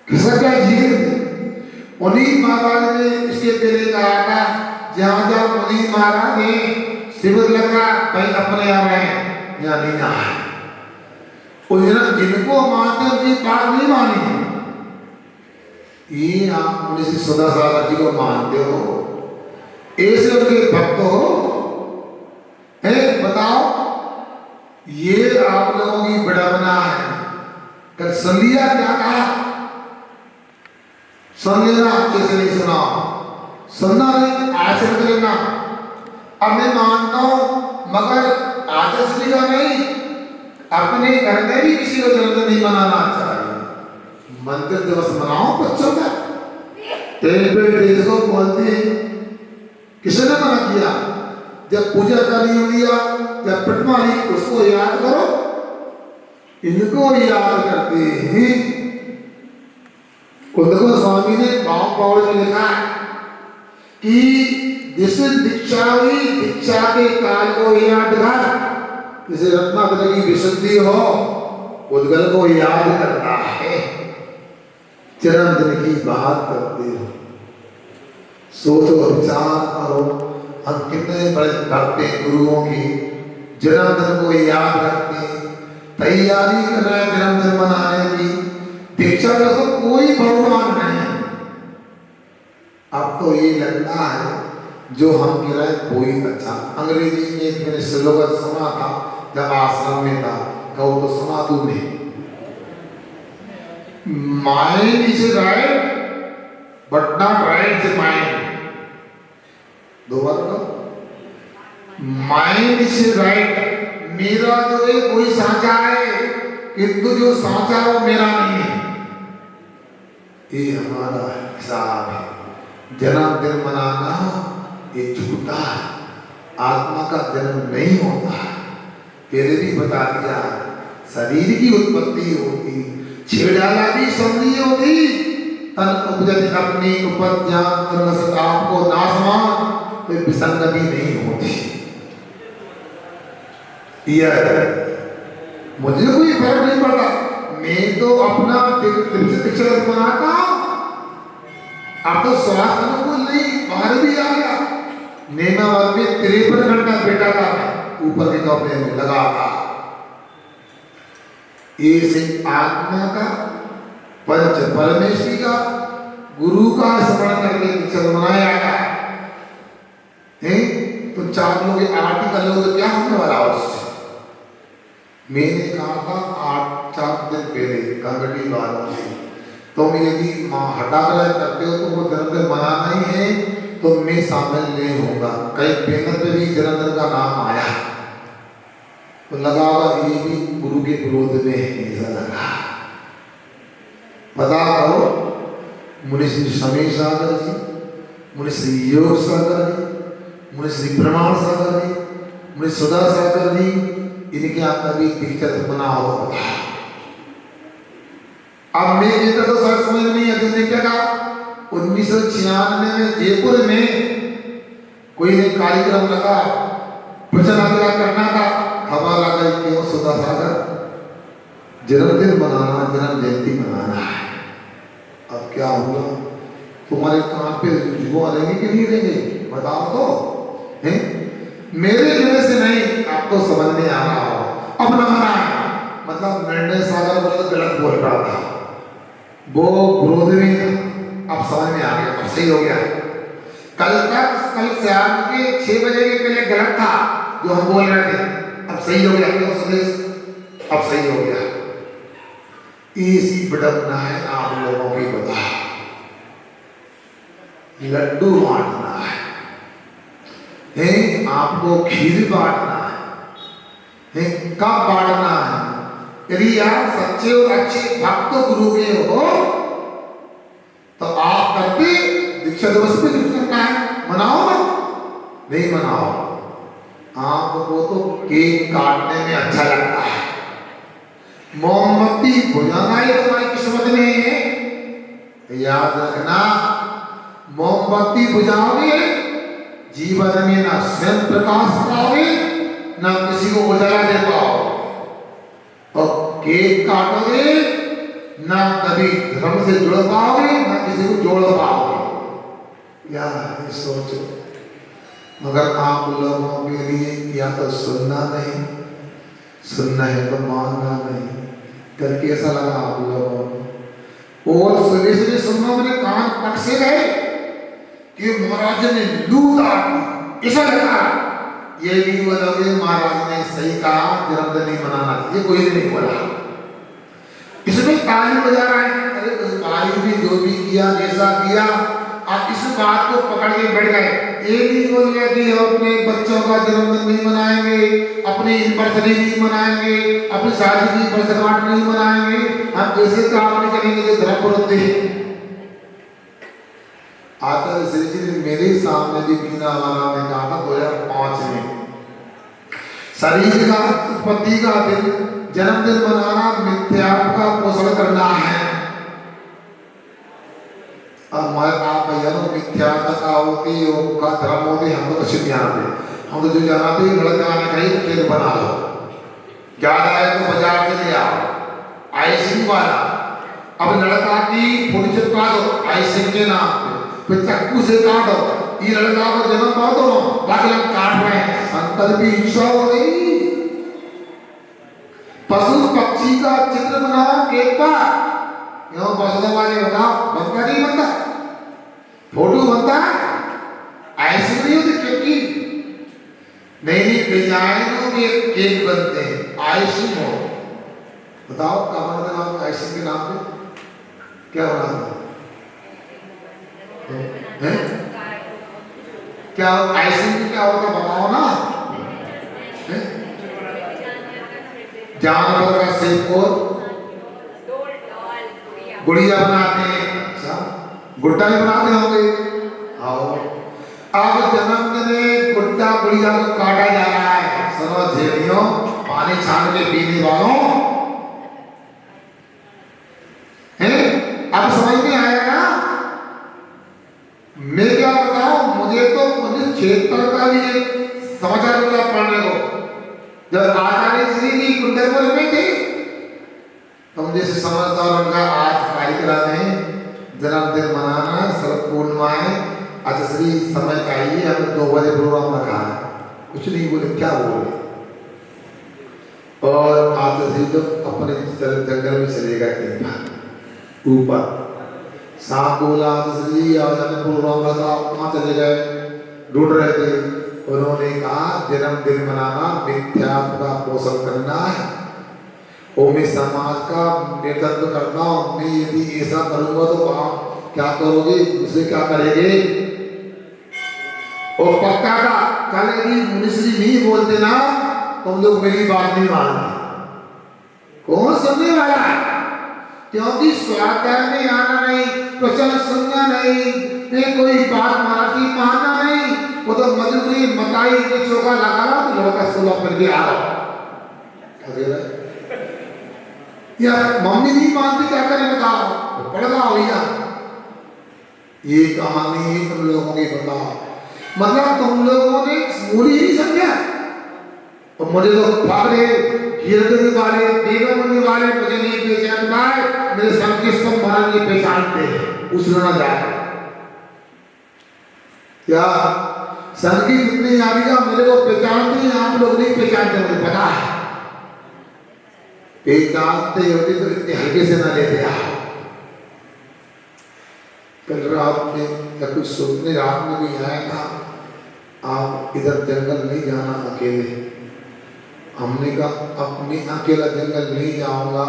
किसका क्या जी। उन्हीं महाराज ने इसके पहले कहा था, जहाँ जहाँ उन्हीं महाराज ने शिविर लगा भाई अपने यहाँ रहे, यहाँ नहीं आए। जिनको मानते उनकी बात नहीं मानी है। ये आप मुझे सदा सागर जी को मानते हो, ऐसे उनके भक्त हो, है बताओ, ये आप लोगों की विडंबना है। कल सुन लिया क्या कहा? सुन लेना, कैसे नहीं सुना, सुनना नहीं, आचरण कर लेना। अब मैं मानता हूं, मगर आचरण का नहीं, अपने घर में भी किसी को जन्मदिन नहीं मनाना चाहिए। मंदिर दिवस मनाओ बच्चों का, तेरे को बोलते हैं, किसने मना किया? जब पूजा का नियम दिया, जब प्रतिमा ली, उसको याद करो, इनको याद करते हैं। उनको स्वामी ने भाव पावड़ में लिखा कि जिस दीक्षा हुई, दीक्षा के काल को याद कर, जिसे रत्नाकर की विशुद्धि हो, उद्गल को याद करता है, जन्मदिन की बात करते हो। सोचो, विचार करो, हम कितने बड़े भक्त हैं गुरुओं की, जन्मदिन को याद रखते हैं, तैयारी कर रहे हैं जन्मदिन मनाने की। दीक्षा का तो कोई भगवान नहीं है। अब तो ये लगता है जो हम कह रहे हैं कोई अच्छा। अंग्रेजी में एक मैंने स्लोगन सुना था जब आश्रम में था, कहो तो सुना तूने, mind is right but not right the mind. दो बार कहो, माइंड इज राइट, मेरा जो है कोई साचा है, किंतु जो साचा है वो मेरा नहीं है। ये हमारा हिसाब है। जन्मदिन मनाना ये झूठा है, आत्मा का जन्म नहीं होता है। पहले भी बता दिया, शरीर की उत्पत्ति होती, छेड़ाला भी समझी होती, तन उपजति अपनी उपज्ञान तन आपको नासमान, कोई विसंगति नहीं होती। मुझे कोई फर्क नहीं पड़ता, मैं तो अपना दीक्षा मनाता हूं। अब तो स्वास्थ्य अनुकूल नहीं, बाहर भी आ गया, नेमावर में 53 घंटा बैठा था, ऊपर के कपड़े में लगा था। इसे आत्मा का, पंच परमेश्वरी का, गुरु का स्मरण करके दीक्षा मनाया गया है। तो 4 लोग आरती कर लो तो क्या होने वाला उससे? मैंने कहा था 8-4 दिन पहले कमेटी वालों से, तुम यदि हटा कर करते हो तो वो जन्मदिन मनाना ही है तो मैं शामिल नहीं होगा। कई बैनर पे भी जन्मदिन का नाम आया, तो लगा ये भी गुरु के विरोध में है, ऐसा लगा। पता करो, मुनि श्री समीर सागर जी, मुनि श्री योग सागर जी, मुनि श्री प्रमाण सागर जी, मुनि सुधा सागर जी, इनके अंदर भी दीक्षा बना होगा। अब मैं कहता तो सर समझ नहीं है, क्या कहा 1996 में जयपुर में कोई ने कार्यक्रम लगा, वचन आज्ञा करना था, खबर आ गई क्यों सुधा सागर जन्मदिन मनाना, जन्म जयंती मनाना है। अब क्या होगा? तुम्हारे कान पे जुआ रहेंगे कि नहीं रहेंगे? बताओ तो हैं? मेरे कहने से नहीं, आपको समझ नहीं आ रहा हो। अब न मना, मतलब निर्णय सागर बोला तो गलत बोल रहा था, वो विरोध में था, अब समझ में आ गया, अब सही हो गया। कल शाम के 6 बजे के पहले गलत था जो हम बोल रहे थे, अब सही हो गया। क्यों संदेश? अब सही हो गया। इसी बड़कना है आप लोगों की बता, लड्डू बांटना है, आपको खीर बांटना है, कब बांटना है? यदि आप सच्चे और अच्छे भक्त गुरु के हो तो आप करके दीक्षा दिवस पे कुछ करना है, मनाओ ना, नहीं मनाओ। आपको तो केक काटने में अच्छा लगता है, मोमबत्ती बुझाना ये तुम्हारी किस्मत में है। याद रखना, मोमबत्ती बुझाओगे जीवन में ना स्वयं प्रकाश पाओगे ना किसी को उजाला दे पाओगे, और केक काटोगे ना कभी धर्म से जुड़ पाओगे ना किसी को जोड़ पाओगे। यार सोचो, मगर आप लोगों के लिए या तो सुनना नहीं, सुनना है तो मानना नहीं। करके ऐसा लगा आप लोगों को, और सुबह सुबह सुनना मेरे कान पट से गए कि महाराज ने लूट आती, ऐसा लगा। ये भी बोलोगे महाराज ने सही कहा, जन्मदिन नहीं मनाना, ये कोई नहीं बोला। इसमें ताली बजा रहा है, अरे उस भाई भी जो भी किया जैसा किया, आप इस बात को पकड़ के बैठ गए। ये नहीं बोल गया कि हम अपने बच्चों का जन्मदिन नहीं मनाएंगे, अपनी एनिवर्सरी नहीं मनाएंगे, अपनी शादी की वर्षगांठ नहीं मनाएंगे, हम ऐसे काम नहीं करेंगे जो धर्म विरुद्ध है। आचार्य श्री जी ने मेरे सामने भी बीना वाला ने कहा था 2005 में, शरीर का उत्पत्ति का दिन जन्मदिन मनाना मिथ्या का पोषण करना है। अब आप भैया मिथ्या का होती योग का धर्म होती, हम तो कुछ नहीं जानते। हम तो जो जानते लड़का ने कहीं तेल बना लो, ज्यादा है तो बाजार से ले आओ आइसिंग वाला। अब लड़का की फोटो चिपका दो आइसिंग के नाम पे, फिर चाकू से काटो, ये लड़का को जन्म पाओ दो, बाकी लोग काट रहे हैं, संकल्प की हिंसा हो गई। पशु पक्षी का चित्र बनाओ केक पर, क्यों पशु वाले बताओ बनता नहीं बनता? फोटो बनता है ऐसे नहीं होती क्योंकि नई नई डिजाइनों के केक बनते हैं आइसिंग हो। बताओ क्या बनाते हैं आप आइसिंग के नाम पे? क्या बनाते हैं? क्या आइसिंग में क्या होता बताओ ना। जानवर का शेप और गुड़िया बनाते हैं। अच्छा गुड्डा भी बनाते होंगे। आओ अब जन्मदिन गुड्डा गुड़िया को काटा जा रहा है। सुनो झेड़ियों पानी छान के पीने वालों हैं अब समझ में आएगा। मैं क्या बताऊं मुझे क्षेत्र का भी एक समाचार मिला पढ़ने को। जब आचार्य श्री जी कुंडलपुर में थे हम जैसे समझदार उनका आज कार्यक्रम है जन्मदिन मनाना शरद पूर्णिमा है। अच्छा श्री समय चाहिए हमें 2 बजे प्रोग्राम रखा है। कुछ नहीं बोले क्या बोले और आज श्री तो अपने जंगल में चलेगा कहीं ऊपर सांप बोला श्री आज हमें प्रोग्राम रखा कहाँ चले गए ढूंढ रहे थे। उन्होंने कहा जन्मदिन मनाना मिथ्यात्व का पोषण करना है और मैं समाज का नेतृत्व करता हूँ। मैं यदि ऐसा करूंगा तो आप क्या करोगे उसे क्या करेंगे। और पक्का का कल यदि मुनिश्री नहीं बोलते ना तुम लोग मेरी बात नहीं मानते। कौन सुनने वाला है? क्योंकि स्वाध्याय में आना नहीं प्रचलन सुनना नहीं कोई बात मराठी मानना नहीं। वो तो मजबूरी मकाई में चौका लगा तो लड़का सुलह करके आ रहा या मम्मी नहीं मानती क्या करें बताओ पड़ रहा भैया। ये कहानी है तुम लोगों की बताओ मतलब तुम लोगों ने मूली नहीं समझा और मुझे तो फागरे गिरदे वाले बेगम होने वाले मुझे नहीं पहचान पाए। मेरे संग के सब महाराज नहीं पहचानते उसना जाए क्या संग की जितनी यादियां मेरे को पहचानते हैं आप लोग नहीं पहचानते मुझे पता है। पहचानते होते तो इतने हल्के से ना लेते आप। कल रात में या कुछ सोचने रात में भी आया था आप इधर जंगल नहीं जाना अकेले। हमने कहा अब मैं अकेला जंगल नहीं जाऊंगा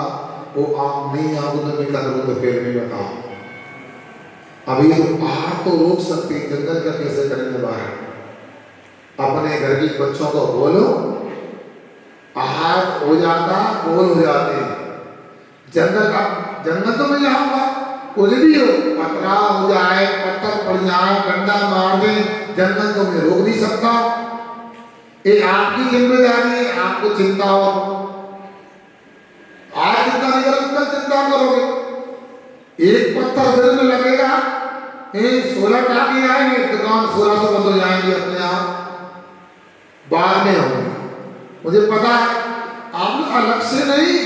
वो आप नहीं आओगे तो मैं क्या करूँ तो फिर नहीं बताओ। अभी तो पहाड़ तो रोक सकते जंगल का कैसे करेंगे बाहर। अपने घर के बच्चों को बोलो आहार हो जाता बोल हो जाते जंगल तो मैं जाऊंगा कुछ भी हो पतरा हो जाए पत्थर पड़ जाए डंडा मार दे जंगल तो मैं रोक नहीं सकता। ये आपकी जिम्मेदारी है आपको चिंता हो आज चिंता नहीं करोगे कल चिंता करोगे। एक पत्थर सिर में लगेगा 16 टाके आएंगे दुकान 1600 बंद हो जाएंगे अपने आप बाद में होंगे। मुझे पता है आप अलग से नहीं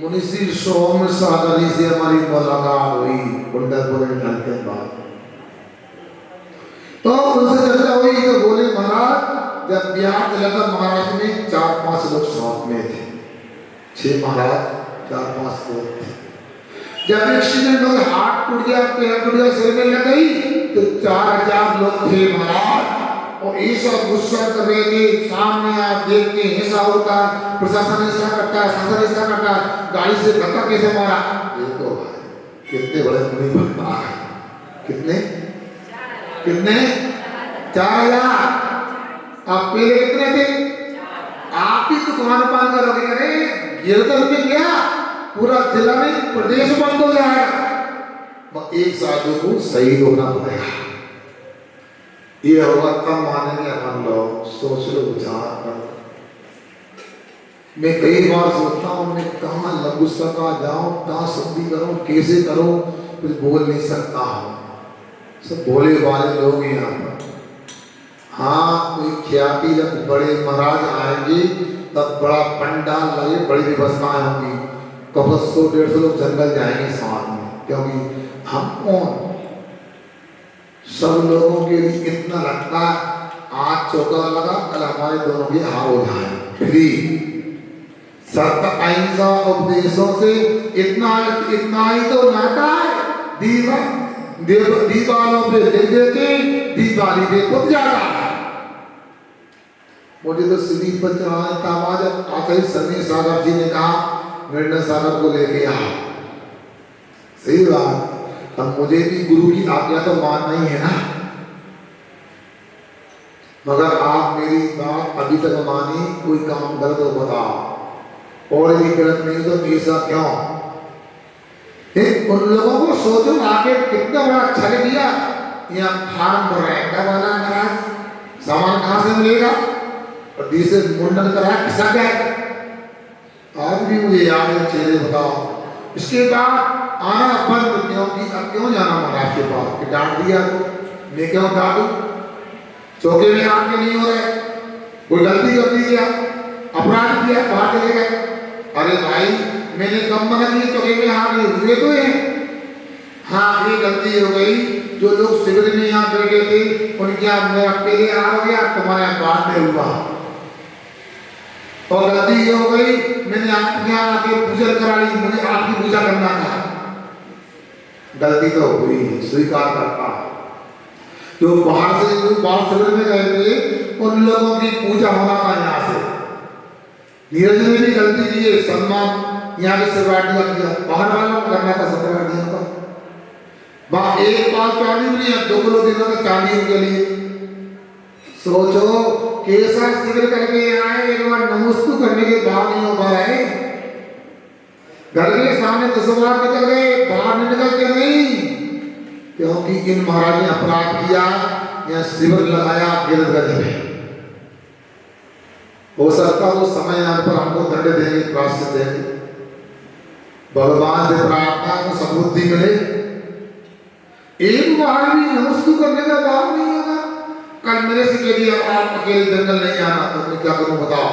मुनिश्री सोम सागरी से हमारी मुलाकात हुई कुंडलपुर में के बाद तो उनसे चर्चा हुई तो बोले महाराज जब ब्याह चला महाराज में 4-5 लोग साथ में थे 6 महाराज 4-5 लोग थे। जब एक्सीडेंट हो हाथ टूट गया पैर टूट गया सिर में लग गई तो 4000 लोग थे महाराज और ऐसा गुस्सा कर रहे थे सामने आप देखते ऐसा होता प्रशासन ऐसा करता है शासन ऐसा करता है गाड़ी से धक्का कैसे मारा। देखो भाई कितने बड़े मुनि भक्त है कितने 4000 आप पहले कितने थे आप भी दुकान पान करोगे अरे गिरदल में क्या पूरा जिला में प्रदेश बंद हो जाएगा। एक साधु को शहीद होना पड़ेगा ये होगा तब मानेंगे हम लोग। सोच लो विचार करो। मैं कई बार सोचता हूँ मैं कहाँ गुस्सा का जाऊँ कहाँ संधि करूँ कैसे करूँ कुछ बोल नहीं सकता हूँ। सब भोले वाले लोग यहाँ पर हाँ कोई ख्याति जब बड़े महाराज आएंगे तब बड़ा पंडाल लगे बड़ी व्यवस्थाएं होंगी कब 100-150 लोग जंगल जाएंगे साथ में क्योंकि हम कौन सब लोगों के लिए इतना लगता है आज चौका लगा कल हमारे दोनों की हार हो जाए फ्री सत्य अहिंसा उपदेशों से इतना ही तो नाता है दीवा दीवारों पे लिख देते दीवारी पे खुद जाता है। मुझे तो स्लीप पर चढ़ाने का आवाज आते ही सन्नी सागर जी ने कहा निर्णय सागर को लेके आ। सही बात। अब मुझे भी गुरु की आज्ञा तो मानना ही है ना, मगर आप मेरी बात अभी तक मानी, कोई काम गलत हो बताओ, और यदि गलत नहीं तो ऐसा क्यों? उन लोगों को सोचो आके कितना बड़ा छल दिया, यहाँ फार्म भर रहे हैं, क्या बना महाराज, सामान कहाँ से मिलेगा, और दूसरे मुंडन करा किसा गए, आज भी मुझे याद है चेहरे बताओ। इसके बाद आना बंद क्यों की, अब क्यों जाना महाराज के पास, कि डांट दिया तो मैं क्यों डांटू, चौके में आके नहीं हो रहे, कोई गलती कर दी क्या, अपराध किया, बाहर चले गए, अरे भाई मैंने कम मना की, चौके में हाथ हुए तो है, हाँ ये गलती हो गई, जो लोग शिविर में यहाँ बैठे थे उनके मैं अकेले आ गया, तुम्हारे बाद में हुआ, और गलती ये हो गई मैंने आपके यहाँ आके पूजा करा ली, मुझे आपकी पूजा करना था, गलती तो हुई, स्वीकार करता। जो बाहर से जो बाहर शिविर में गए थे उन लोगों की पूजा होना था यहाँ से, नीरज ने भी गलती की है, सम्मान यहाँ के शिवरात्रि का किया, बाहर वालों को करना था शिवरात्रि का, वहाँ एक बार चांदी मिली है, 2 किलो देना था चांदी के लिए। सोचो कैसा शिविर करके आए, एक बार नमस्ते करने के बाद नहीं हो पा रहे, घर के सामने 10 बार निकल गए, बाहर नहीं निकलते नहीं, क्योंकि इन महाराज ने अपराध किया, यहाँ शिविर लगाया गिरधगंज में। हो सकता तो समय आने पर हमको दंड देंगे, प्रायश्चित देंगे, भगवान से प्रार्थना को सद्बुद्धि मिले। एक बार भी नमस्ते करने का बात नहीं होगा, कल मेरे से कह दिया आप अकेले जंगल नहीं आना, तो मैं क्या करूं बताओ,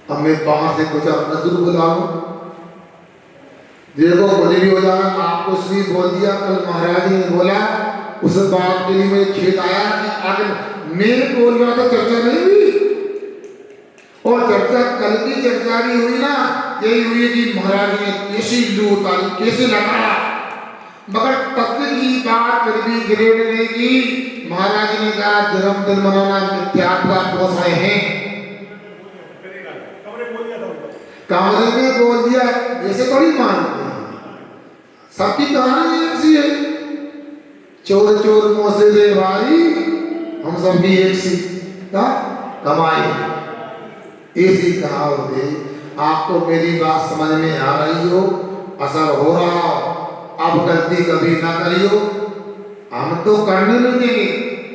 अब मैं बाहर से कुछ अपना जरूर बुलाऊं, देखो मुझे भी हो जाना, आपको श्री बोल दिया, कल महाराज ने बोला, उस बात के लिए मुझे खेद आया कि अगर मैं बोल रहा था चर्चा नहीं हुई, और चर्चा कल की चर्चा भी हुई ना, यही हुई कि महाराज ने कैसी लूट आई, कैसे लगा, मगर तत्व की बात कर भी ग्रेड ने की, महाराज ने कहा जन्मदिन मनाना मिथ्यात्व पोस रहे हैं, कमरे में बोल दिया, ऐसे थोड़ी मानते हैं, सबकी कहानी ऐसी है, चोर चोर मोसे दे भाई, हम सब भी एक सी कमाई, ऐसी कहावत है। आपको मेरी बात समझ में आ रही हो, असर हो रहा हो, अब गलती कभी ना करियो, हम तो करने नहीं देंगे,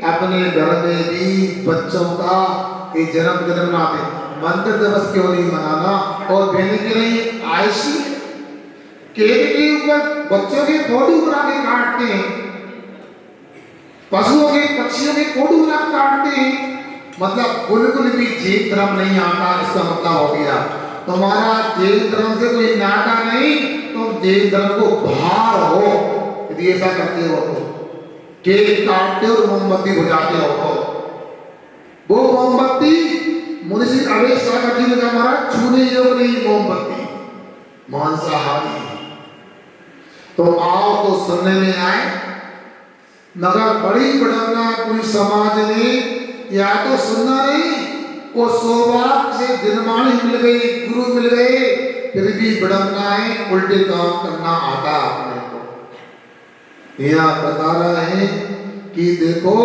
अपने घर में भी बच्चों का एक जन्मदिन मनाते, मंदिर दिवस क्यों नहीं मनाना, और बहने के लिए आयशी केक के ऊपर बच्चों के फोटो बना के काटते हैं, पशुओं के पक्षियों के फोटो बना के काटते हैं, मतलब बिल्कुल भी जैन धर्म नहीं आता, इसका मतलब हो गया तुम्हारा जैन धर्म से कोई नाता नहीं, तुम जैन धर्म को बाहर हो, यदि ऐसा करते हो तो केक काटते हो, मोमबत्ती बुझाते हो, वो मोमबत्ती मुनिषी अवेश सागर जी ने कहा महाराज छूने योग्य नहीं मोमबत्ती, मांसाहारी, तो आओ तो सुनने में आए, मगर बड़ी बड़ाना पूरी समाज ने या तो सुनना नहीं, वो सौभाग्य से दिनमानी मिल गई, गुरु मिल गए, फिर भी बड़मनाएं उल्टे काम करना आता अपने को। यहाँ बता रहे हैं कि देखो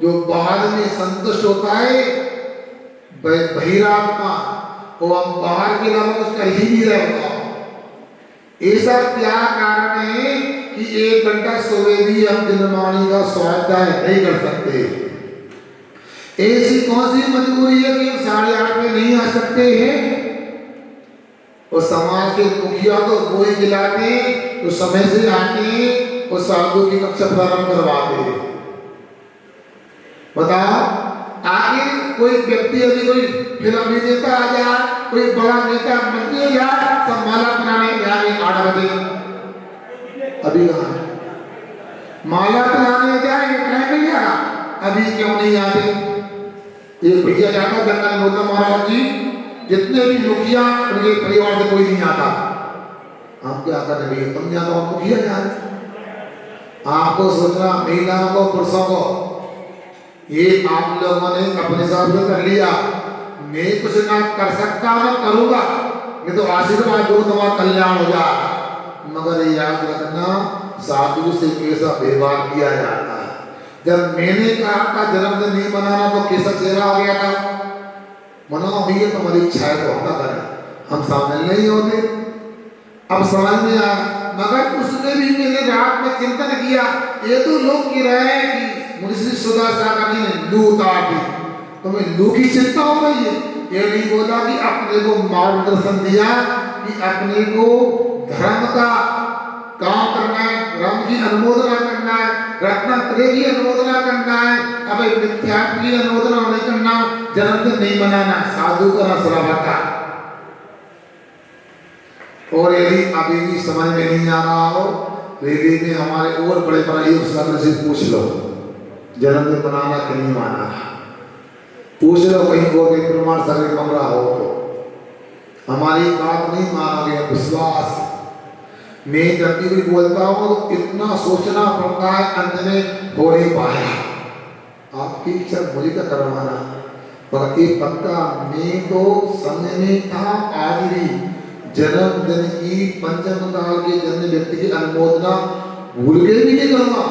जो बाद में संतुष्ट होता है बहिरात्मा, वो हम बाहर के नाम कुछ कर ही नहीं रहता, ऐसा क्या कारण है कि 1 घंटा सोए भी हम दिनमानी का स्वाध्याय नहीं कर सकते, ऐसी कौन सी मजबूरी है कि हम 8:30 में नहीं आ सकते हैं, और समाज के मुखिया तो वो ही दिलाते हैं तो समय से आते हैं और साधु की कक्षा प्रारंभ करवाते हैं। बताओ आगे कोई व्यक्ति अभी कोई फिल्म अभिनेता आ जाए, कोई बड़ा नेता मंत्री आ जाए, सब माला बनाने जाए 8 बजे, अभी कहाँ माला बनाने जाए, टाइम नहीं आ, अभी क्यों नहीं आते? एक भैया जाता गंगा बोलता महाराज जी जितने भी मुखिया उनके परिवार से कोई नहीं आता, हम क्या कर रहे भैया, तुम जाओ मुखिया जा रहे, आपको सोचना महिलाओं को पुरुषों को ये आप लोगों ने अपने हिसाब से कर लिया, मैं कुछ ना कर सकता ना करूंगा, ये तो आशीर्वाद दो तुम्हारा कल्याण हो जाए। मगर याद रखना साधु से कैसा व्यवहार किया जाता है। जब मैंने कहा आपका जन्मदिन नहीं मनाना तो कैसा चेहरा आ गया था, मनाओ भैया तुम्हारी इच्छा है तो हम करें, हम शामिल नहीं होते। अब समझ में आया, मगर उसमें भी मैंने रात में चिंतन किया, ये तो लोग कह रहे हैं कि मुझे सुधा सागर जी ने लू उतार दी, तुम्हें लू की चिंता हो रही है। ये नहीं बोला कि अपने को मार्गदर्शन दिया कि अपने को धर्म का काम करना है, धर्म की अनुमोदना करना है, रत्नात्रय की अनुमोदना करना है, अब मिथ्यात्व की अनुमोदना नहीं करना, जन्मदिन नहीं मनाना, साधु का रसरावा का। और यदि अभी भी समझ में नहीं आ रहा हो, रेली में हमारे और बड़े बड़े सागर से पूछ लो, जन्मदिन मनाना कि नहीं माना, पूछ लो कहीं और के प्रमाण सागर कमरा हो तो। हमारी बात नहीं मानोगे, विश्वास। मैं जब भी बोलता हूँ तो इतना सोचना पड़ता है, अंत में हो नहीं पाया। आपकी इच्छा मुझे क्या करवाना, पर एक पक्का मैं तो संग में था आज भी जन्मदिन की पंचम काल के जन्म व्यक्ति की अनुमोदना भूल के भी नहीं करूंगा।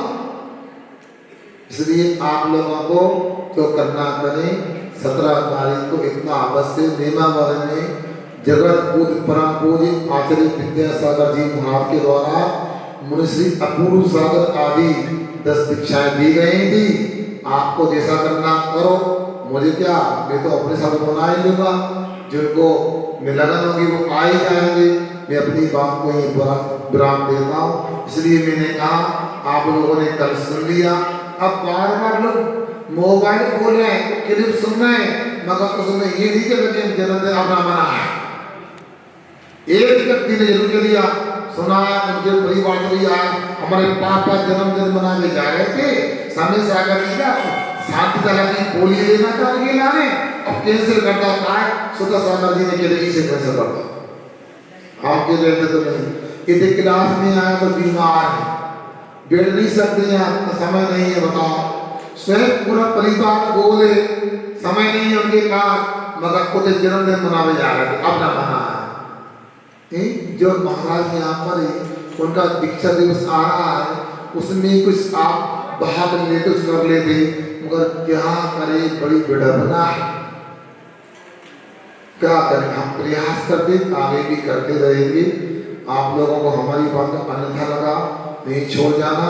इसलिए आप लोगों को जो करना करें, 17 तारीख को इतना अवश्य नियमावली में जगत पूज्य परम पूज्य आचार्य विद्यासागर जी महाराज के द्वारा मुनिश्री अपूर्व सागर आदि 10 दीक्षाएं दी गई थी। आपको जैसा करना करो, मुझे क्या, मैं तो अपने साथ बना ही लूंगा, जिनको में लगन होगी वो आ ही जाएंगे। मैं अपनी बात को ही विराम देता हूँ। इसलिए मैंने कहा आप लोगों ने कल सुन लिया, अब बार बार लोग मोबाइल खोले हैं, क्लिप सुन रहे हैं, मगर उसमें ये नहीं कि जन्मदिन अपना मना है। एक व्यक्ति ने जरूर के लिया सुना है, उनके परिवार से भी आया, हमारे पापा जन्मदिन मनाने जा रहे थे, सामने से आकर दिया शांति तरह की बोली लेना था ये लाने, अब कैंसिल करता है सुधा सागर जी ने कह रही से कैंसिल करता। आप कह रहे थे तो नहीं, यदि क्लास में आया तो बीमार है, बैठ नहीं सकते हैं, तो समय नहीं है, बताओ स्वयं पूरा परिवार बोले समय नहीं है उनके पास, मगर खुद जन्मदिन मनाने जा रहे थे, अब ना मना है। जो महाराज यहाँ पर उनका दीक्षा दिवस आ रहा है, उसमें कुछ आप भाग लेते कर लेते, मगर क्या करे, बड़ी विडंबना है। क्या करें, हम प्रयास करते आगे भी करते रहेंगे। आप लोगों को हमारी बात का अन्यथा लगा नहीं छोड़ जाना,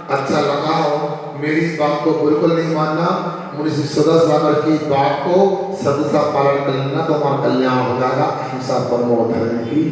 अच्छा लगा हो मेरी बात को बिल्कुल नहीं मानना, मुझे सदा सागर की बात को सदसा पालन कर लेना, तो हमारा कल्याण हो जाएगा। अहिंसा परमो धर्म की